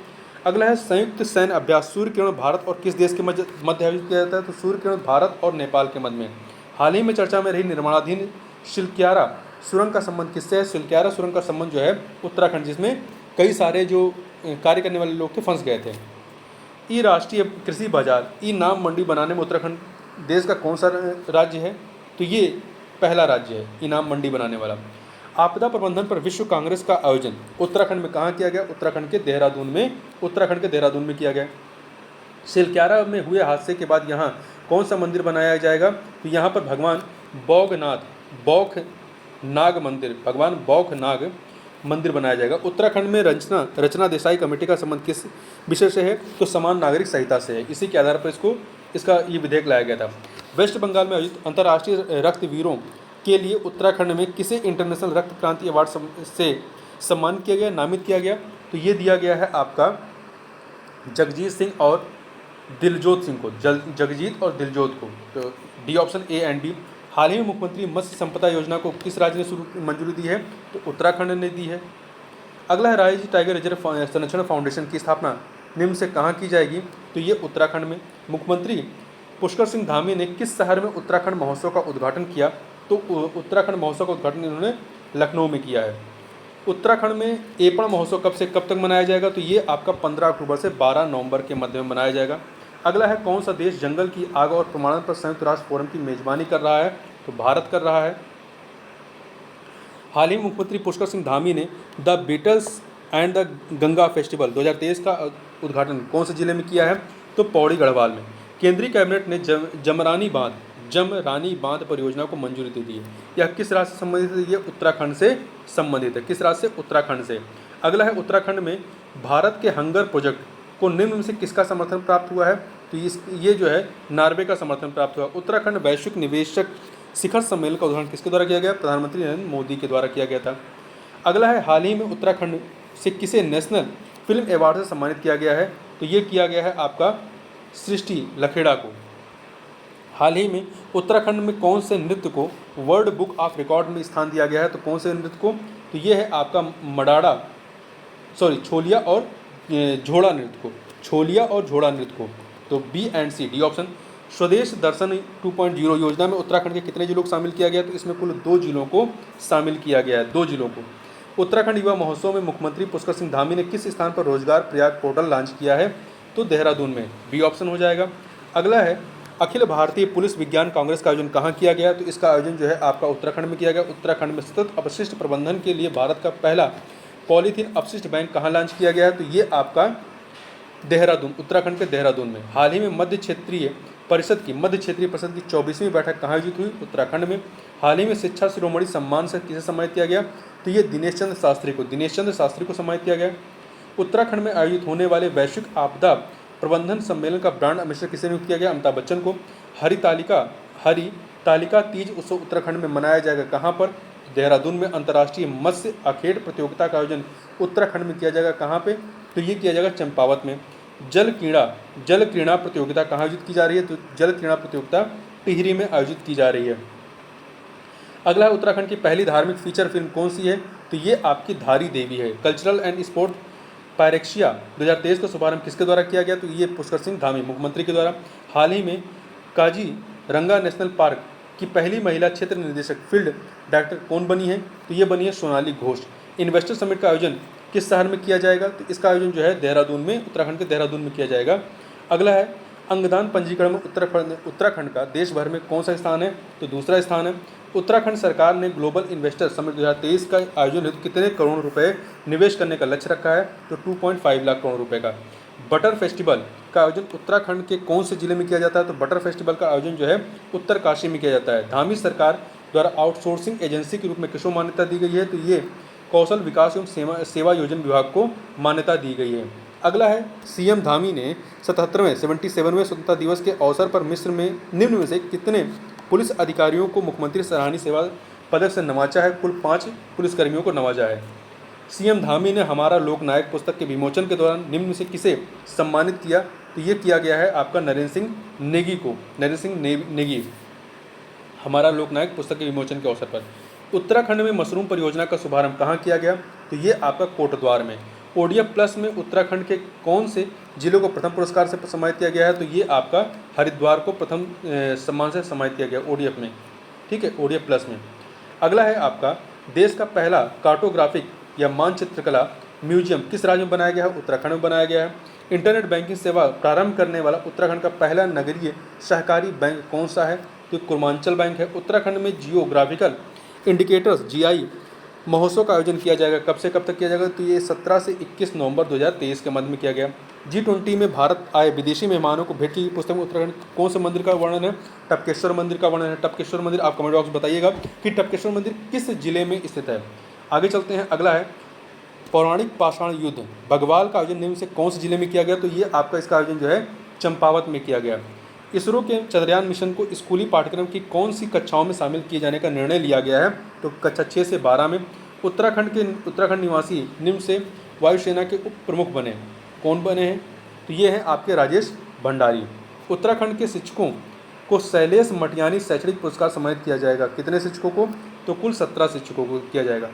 [SPEAKER 1] अगला है, संयुक्त सैन्य अभ्यास सूर्य किरण भारत और किस देश के मध्य आयोजित किया जाता है? तो सूर्य किरण भारत और नेपाल के मध्य में। हाल ही में चर्चा में रही निर्माणाधीन शिल्क्यारा सुरंग का संबंध किससे है? शिल्क्यारा सुरंग का संबंध जो है उत्तराखंड, जिसमें कई सारे जो कार्य करने वाले लोग थे फंस गए थे। ई राष्ट्रीय कृषि बाजार ई नाम मंडी बनाने में उत्तराखंड देश का कौन सा राज्य है? तो ये पहला राज्य है इनाम मंडी बनाने वाला। आपदा प्रबंधन पर विश्व कांग्रेस का आयोजन उत्तराखंड में कहाँ किया गया? उत्तराखंड के देहरादून में किया गया। शिल्क्यारा में हुए हादसे के बाद यहाँ कौन सा मंदिर बनाया जाएगा? तो यहाँ पर भगवान भगवान बौखनाग मंदिर बनाया जाएगा। उत्तराखंड में रचना देसाई कमेटी का संबंध किस विषय से है? तो समान नागरिक संहिता से है। इसी के आधार पर इसका ये विधेयक लाया गया था। वेस्ट बंगाल में आयोजित अंतर्राष्ट्रीय रक्तवीरों के लिए उत्तराखंड में किसे इंटरनेशनल रक्त क्रांति अवार्ड से सम्मानित किया गया, नामित किया गया? तो ये दिया गया है आपका जगजीत सिंह और दिलजोत सिंह को, जगजीत और दिलजोत को। तो D option, A and B। हाल ही में मुख्यमंत्री मत्स्य संपदा योजना को किस राज्य ने मंजूरी दी है? तो उत्तराखंड ने दी है। अगला है, रायजी टाइगर रिजर्व संरक्षण फाउंडेशन की स्थापना निम्न से कहाँ की जाएगी? तो ये उत्तराखंड में। मुख्यमंत्री पुष्कर सिंह धामी ने किस शहर में उत्तराखंड महोत्सव का उद्घाटन किया? तो उत्तराखंड महोत्सव का उद्घाटन इन्होंने लखनऊ में किया है। उत्तराखंड में एपण महोत्सव कब से कब तक मनाया जाएगा? तो ये आपका 15 अक्टूबर से 12 नवंबर के मध्य में मनाया जाएगा। अगला है कौन सा देश जंगल की आग और प्रमाणन पर संयुक्त राष्ट्र फोरम की मेजबानी कर रहा है? तो भारत कर रहा है। हाल ही में मुख्यमंत्री पुष्कर सिंह धामी ने the Beatles and the Ganga festival 2023 का उद्घाटन कौन से जिले में किया है? तो पौड़ी गढ़वाल में। केंद्रीय कैबिनेट ने जमरानी बांध परियोजना को मंजूरी दे दी है। यह किस राज्य से संबंधित है? ये उत्तराखंड से संबंधित है। किस राज्य से? उत्तराखंड से। अगला है उत्तराखंड में भारत के हंगर प्रोजेक्ट को निम्न में से किसका समर्थन प्राप्त हुआ है? तो ये जो है नॉर्वे का समर्थन प्राप्त हुआ। उत्तराखंड वैश्विक निवेशक शिखर सम्मेलन का उद्घाटन किसके द्वारा किया गया? प्रधानमंत्री नरेंद्र मोदी के द्वारा किया गया था। अगला है हाल ही में उत्तराखंड से किसे नेशनल फिल्म अवार्ड से सम्मानित किया गया है? तो ये किया गया है आपका सृष्टि लखेड़ा को। हाल ही में उत्तराखंड में कौन से नृत्य को वर्ल्ड बुक ऑफ रिकॉर्ड में स्थान दिया गया है? तो कौन से नृत्य को? तो ये है आपका छोलिया और झोड़ा नृत्य को। छोलिया और झोड़ा नृत्य को। तो B and C, D option. Swadesh Darshan 2.0 योजना में उत्तराखंड के कितने जिलों को शामिल किया गया? तो इसमें कुल 2 जिलों को शामिल किया गया है, 2 जिलों को। उत्तराखंड युवा महोत्सव में मुख्यमंत्री पुष्कर सिंह धामी ने किस स्थान पर रोजगार प्रयाग पोर्टल लॉन्च किया है? तो देहरादून में, बी ऑप्शन हो जाएगा। अगला है अखिल भारतीय पुलिस विज्ञान कांग्रेस का आयोजन कहाँ किया गया? तो इसका आयोजन जो है आपका उत्तराखंड में किया गया। उत्तराखंड में सतत अपशिष्ट प्रबंधन के लिए भारत का पहला पॉलीथीन अपशिष्ट बैंक कहाँ लॉन्च किया गया है? तो ये आपका देहरादून, उत्तराखंड के देहरादून में। हाल ही में मध्य क्षेत्रीय परिषद की 24वीं बैठक कहाँ आयोजित हुई? उत्तराखंड में। हाल ही में शिक्षा शिरोमणि सम्मान से किसे सम्मानित किया गया? तो ये दिनेश चंद्र शास्त्री को सम्मानित किया गया। उत्तराखंड में आयोजित होने वाले वैश्विक आपदा प्रबंधन सम्मेलन का ब्रांड एम्बेसडर किसे नियुक्त किया गया? अमिताभ बच्चन को। हरि तालिका तीज उत्सव उत्तराखंड में मनाया जाएगा कहाँ पर? देहरादून में। अंतर्राष्ट्रीय मत्स्य अखेड़ प्रतियोगिता का आयोजन उत्तराखंड में किया जाएगा कहाँ पे? तो ये किया जाएगा चंपावत में। जल क्रीड़ा प्रतियोगिता कहाँ आयोजित की जा रही है? तो जल क्रीड़ा प्रतियोगिता टिहरी में आयोजित की जा रही है। अगला है उत्तराखंड की पहली धार्मिक फीचर फिल्म कौन सी है? तो ये आपकी धारी देवी है। कल्चरल एंड स्पोर्ट पायरेक्सिया 2023 का शुभारंभ किसके द्वारा किया गया? तो ये पुष्कर सिंह धामी, मुख्यमंत्री के द्वारा। हाल ही में काजीरंगा नेशनल पार्क की पहली महिला क्षेत्र निदेशक फील्ड डायरेक्टर कौन बनी है? तो ये बनी है सोनाली घोष। इन्वेस्टर समिट का आयोजन किस शहर में किया जाएगा? तो इसका आयोजन जो है देहरादून में, उत्तराखंड के देहरादून में किया जाएगा। अगला है अंगदान पंजीकरण में उत्तराखंड का देश भर में कौन सा स्थान है? तो दूसरा स्थान है। उत्तराखंड सरकार ने ग्लोबल इन्वेस्टर समिट 2023 का आयोजन हेतु कितने करोड़ रुपए निवेश करने का लक्ष्य रखा है? तो 2.5 लाख करोड़ रुपए का। बटर फेस्टिवल का आयोजन उत्तराखंड के कौन से जिले में किया जाता है? तो बटर फेस्टिवल का आयोजन जो है उत्तरकाशी में किया जाता है। धामी सरकार द्वारा आउटसोर्सिंग एजेंसी के रूप में किसको मान्यता दी गई है? तो ये कौशल विकास एवं सेवा योजना विभाग को मान्यता दी गई है। अगला है सीएम धामी ने 77वें स्वतंत्रता दिवस के अवसर पर मिस्र में निम्न में से कितने पुलिस अधिकारियों को मुख्यमंत्री सराहनीय सेवा पदक से नवाजा है? कुल 5 पुलिसकर्मियों को नवाजा है। सीएम धामी ने हमारा लोकनायक पुस्तक के विमोचन के दौरान निम्न में से किसे सम्मानित किया? तो ये किया गया है आपका नरेंद्र सिंह नेगी, हमारा लोकनायक पुस्तक के विमोचन के अवसर पर। उत्तराखंड में मशरूम परियोजना का शुभारंभ कहाँ किया गया? तो ये आपका कोटद्वार में। ओडीएफ प्लस में उत्तराखंड के कौन से जिलों को प्रथम पुरस्कार से सम्मानित किया गया है? तो ये आपका हरिद्वार को प्रथम सम्मान से सम्मानित किया गया ओडीएफ में, ठीक है, ओडीएफ प्लस में। अगला है आपका देश का पहला कार्टोग्राफिक या मानचित्रकला म्यूजियम किस राज्य में बनाया गया है? उत्तराखंड में बनाया गया है। इंटरनेट बैंकिंग सेवा प्रारंभ करने वाला उत्तराखंड का पहला नगरीय सहकारी बैंक कौन सा है? तो पूर्वांचल बैंक है। उत्तराखंड में जियोग्राफिकल इंडिकेटर्स जीआई महोत्सव का आयोजन किया जाएगा। कब से कब तक किया जाएगा? तो ये 17 से 21 नवंबर 2023 के मध्य में किया गया। G20 में भारत आए विदेशी मेहमानों को भेंट की पुस्तक में उत्तराखंड कौन से मंदिर का वर्णन है? टपकेश्वर मंदिर का वर्णन है। टपकेश्वर मंदिर आप कमेंट बॉक्स में बताइएगा कि टपकेश्वर मंदिर किस जिले में स्थित है। आगे चलते हैं। अगला है पौराणिक पाषाण युद्ध बगवाल का आयोजन निम्न से कौन से जिले में किया गया? तो ये आपका इसका आयोजन जो है चंपावत में किया गया। इसरो के चंद्रयान मिशन को स्कूली पाठ्यक्रम की कौन सी कक्षाओं में शामिल किए जाने का निर्णय लिया गया है? तो कक्षा 6 से 12 में। उत्तराखंड निवासी निम्न से वायुसेना के उप प्रमुख बने कौन बने हैं? तो ये हैं आपके राजेश भंडारी। उत्तराखंड के शिक्षकों को शैलेश मटियानी शैक्षणिक पुरस्कार सम्मानित किया जाएगा। कितने शिक्षकों को? तो कुल 17 शिक्षकों को किया जाएगा।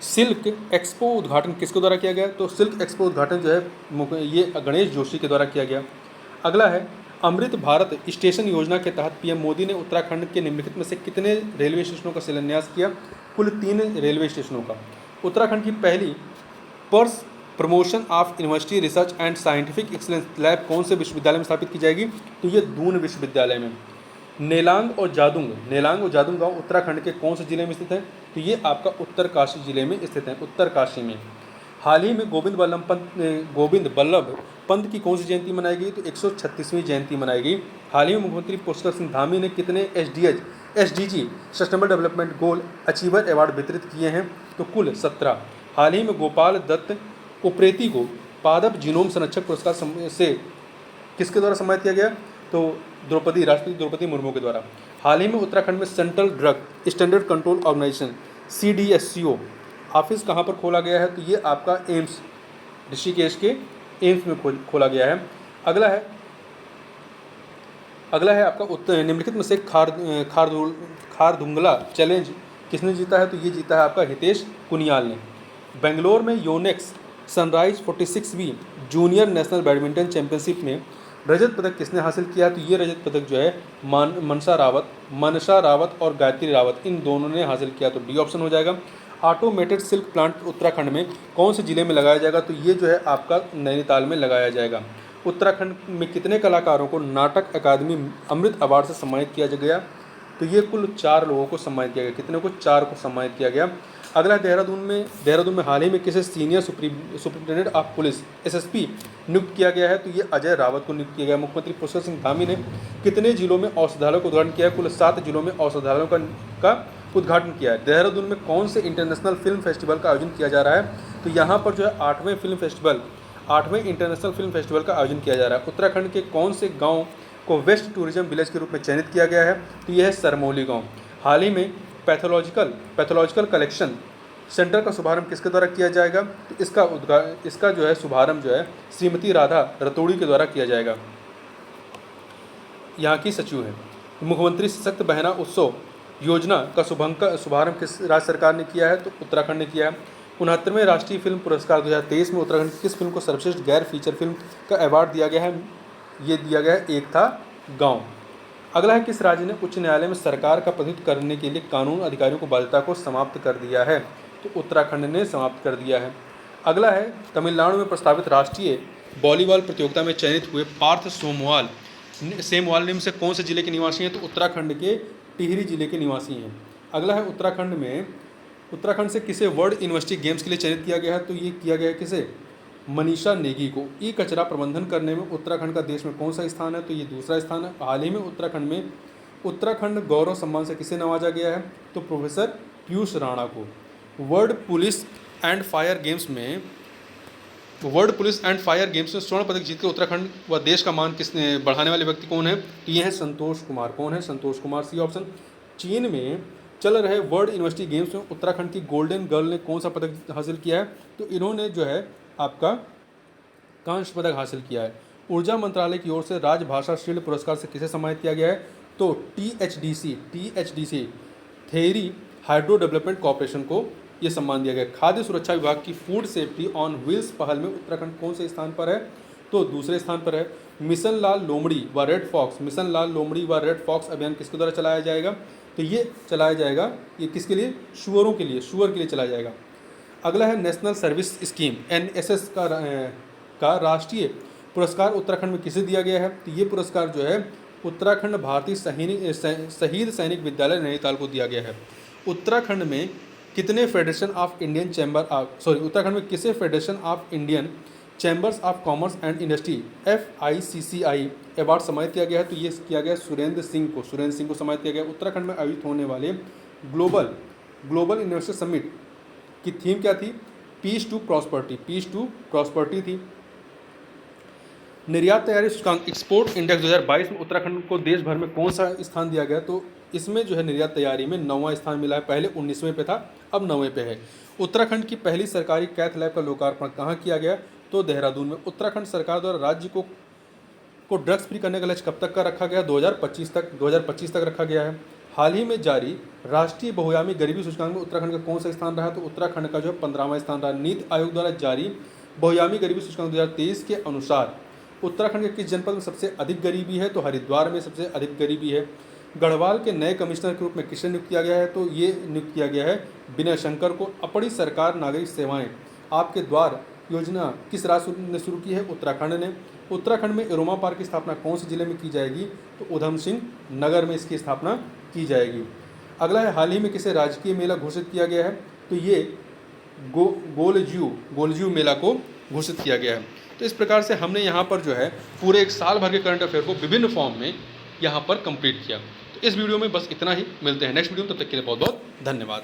[SPEAKER 1] सिल्क एक्सपो उद्घाटन किसके द्वारा किया गया? तो सिल्क एक्सपो उद्घाटन जो है ये गणेश जोशी के द्वारा किया गया। अगला है अमृत भारत स्टेशन योजना के तहत पीएम मोदी ने उत्तराखंड के निम्नलिखित में से कितने रेलवे स्टेशनों का शिलान्यास किया? कुल 3 रेलवे स्टेशनों का। उत्तराखंड की पहली promotion of university research and scientific excellence lab कौन से विश्वविद्यालय में स्थापित की जाएगी? तो ये दून विश्वविद्यालय में। नेलांग और जादुंग गांव उत्तराखंड के कौन से जिले में स्थित है? तो ये आपका उत्तरकाशी जिले में स्थित है, उत्तरकाशी में। हाल ही में गोविंद बल्लभ पंत की कौन सी जयंती मनाई गई? तो 136वीं जयंती मनाई गई। हाल ही में मुख्यमंत्री पुष्कर सिंह धामी ने कितने SDG sustainable development goal achiever award वितरित किए हैं? तो कुल 17। हाल ही में गोपाल दत्त उप्रेती को पादप जीनोम संरक्षक पुरस्कार से किसके द्वारा सम्मानित किया गया? तो राष्ट्रपति द्रौपदी मुर्मू के द्वारा। हाल ही में उत्तराखंड में central drug standard control organization CDSCO office कहाँ पर खोला गया है? तो ये आपका एम्स, ऋषिकेश के एम्स में खोला गया है। अगला है आपका निम्नलिखित में से खारदुंगला चैलेंज किसने जीता है? तो ये जीता है आपका हितेश कुनियाल ने। बेंगलोर में योनेक्स सनराइज 46वीं जूनियर नेशनल बैडमिंटन चैंपियनशिप में रजत पदक किसने हासिल किया है? तो ये रजत पदक जो है मनसा रावत और गायत्री रावत, इन दोनों ने हासिल किया। तो डी ऑप्शन हो जाएगा। ऑटोमेटेड सिल्क प्लांट उत्तराखंड में कौन से जिले में लगाया जाएगा? तो ये जो है आपका नैनीताल में लगाया जाएगा। उत्तराखंड में कितने कलाकारों को नाटक अकादमी अमृत अवार्ड से सम्मानित किया गया? तो ये कुल 4 लोगों को सम्मानित किया गया। कितने को? 4 को सम्मानित किया गया। अगला देहरादून में हाल ही में किसे senior superintendent of police SSP नियुक्त किया गया है? तो ये अजय रावत को नियुक्त किया गया। मुख्यमंत्री पुष्कर सिंह धामी ने कितने जिलों में औषधालयों का उद्घाटन किया है? कुल 7 जिलों में औषधालयों का उद्घाटन किया है। देहरादून में कौन से इंटरनेशनल फिल्म फेस्टिवल का आयोजन किया जा रहा है? तो यहाँ पर जो है 8वें इंटरनेशनल फिल्म फेस्टिवल का आयोजन किया जा रहा है। उत्तराखंड के कौन से गाँव को वेस्ट टूरिज्म विलेज के रूप में चयनित किया गया है? तो यह है सरमौली गाँव। हाल ही में पैथोलॉजिकल कलेक्शन सेंटर का शुभारंभ किसके द्वारा किया जाएगा? तो इसका जो है शुभारंभ जो है श्रीमती राधा रतोड़ी के द्वारा किया जाएगा, यहाँ की सचिव है। मुख्यमंत्री सशक्त बहना उत्सव योजना का शुभारंभ किस राज्य सरकार ने किया है? तो उत्तराखंड ने किया है। 69वें राष्ट्रीय फिल्म पुरस्कार 2023 में उत्तराखंड की किस फिल्म को सर्वश्रेष्ठ गैर फीचर फिल्म का अवार्ड दिया गया है? ये दिया गया है एक था गाँव। अगला है किस राज्य ने उच्च न्यायालय में सरकार का प्रतिनिधित्व करने के लिए कानून अधिकारियों को बाध्यता को समाप्त कर दिया है? तो उत्तराखंड ने समाप्त कर दिया है। अगला है तमिलनाडु में प्रस्तावित राष्ट्रीय वॉलीबॉल प्रतियोगिता में चयनित हुए पार्थ सेमवाल निम्न से कौन से जिले के निवासी हैं? तो उत्तराखंड के टिहरी जिले के निवासी हैं। अगला है उत्तराखंड से किसे वर्ल्ड यूनिवर्सिटी गेम्स के लिए चयनित किया गया है? तो ये किया गया है किसे? मनीषा नेगी को। ई कचरा प्रबंधन करने में उत्तराखंड का देश में कौन सा स्थान है? तो ये दूसरा स्थान है। हाल ही में उत्तराखंड गौरव सम्मान से किसे नवाजा गया है? तो प्रोफेसर पीयूष राणा को। World police and fire games में स्वर्ण पदक जीतकर उत्तराखंड व देश का मान किसने बढ़ाने वाले व्यक्ति कौन है? तो ये है संतोष कुमार। कौन है? Santosh Kumar, C option. चीन में चल रहे वर्ल्ड यूनिवर्सिटी गेम्स में उत्तराखंड की गोल्डन गर्ल ने कौन सा पदक हासिल किया है? तो इन्होंने जो है आपका कांस्य पदक हासिल किया है। ऊर्जा मंत्रालय की ओर से राजभाषा शील्ड पुरस्कार से किसे सम्मानित किया गया है? तो THDC theory hydro development corporation को ये सम्मान दिया गया। खाद्य सुरक्षा विभाग की फूड सेफ्टी ऑन व्हील्स पहल में उत्तराखंड कौन से स्थान पर है? तो दूसरे स्थान पर है। मिशन लाल लोमड़ी व रेड फॉक्स अभियान किसके द्वारा चलाया जाएगा? तो ये चलाया जाएगा, ये किसके लिए? शुअर के लिए चलाया जाएगा। अगला है नेशनल सर्विस स्कीम NSS का राष्ट्रीय पुरस्कार उत्तराखंड में किसे दिया गया है? तो ये पुरस्कार जो है उत्तराखंड भारतीय शहीद सैनिक विद्यालय नैनीताल को दिया गया है। उत्तराखंड में किसे federation of Indian chambers of commerce and industry FICCI award सम्मानित किया गया है? तो ये किया गया सुरेंद्र सिंह को सम्मानित किया गया। उत्तराखंड में आयोजित होने वाले ग्लोबल इन्वेस्टर समिट की थीम क्या थी? पीस टू प्रॉस्पर्टी थी। निर्यात तैयारी सूचकांक एक्सपोर्ट इंडेक्स 2022 में उत्तराखंड को देश भर में कौन सा स्थान दिया गया? तो इसमें जो है निर्यात तैयारी में 9वां स्थान मिला है। पहले 19वें पे था, अब 9वें पे है। उत्तराखंड की पहली सरकारी कैथ लैब का लोकार्पण कहाँ किया गया? तो देहरादून में। उत्तराखंड सरकार द्वारा राज्य को ड्रग्स फ्री करने का लक्ष्य कब तक का रखा गया? 2025 तक रखा गया है। हाल ही में जारी राष्ट्रीय बहुआयामी गरीबी सूचकांक में उत्तराखंड का कौन सा स्थान रहा? तो उत्तराखंड का जो है 15वां स्थान रहा। नीति आयोग द्वारा जारी बहुआयामी गरीबी सूचकांक 2023 के अनुसार उत्तराखंड के किस जनपद में सबसे अधिक गरीबी है? तो हरिद्वार में सबसे अधिक गरीबी है। गढ़वाल के नए कमिश्नर के रूप में किसे नियुक्त किया गया है? तो ये नियुक्त किया गया है विनय शंकर को। अपनी सरकार नागरिक सेवाएं आपके द्वार योजना किस राज्य ने शुरू की है? उत्तराखंड ने। उत्तराखंड में एरोमा पार्क की स्थापना कौन से जिले में की जाएगी? तो उधम सिंह नगर में इसकी स्थापना की जाएगी। अगला है, हाल ही में किसे राजकीय मेला घोषित किया गया है? तो ये गोलजीव मेला को घोषित किया गया है। तो इस प्रकार से हमने यहाँ पर जो है पूरे एक साल भर के करंट अफेयर को विभिन्न फॉर्म में यहाँ पर कंप्लीट किया। तो इस वीडियो में बस इतना ही, मिलते हैं नेक्स्ट वीडियो में, तब तक के लिए बहुत बहुत धन्यवाद।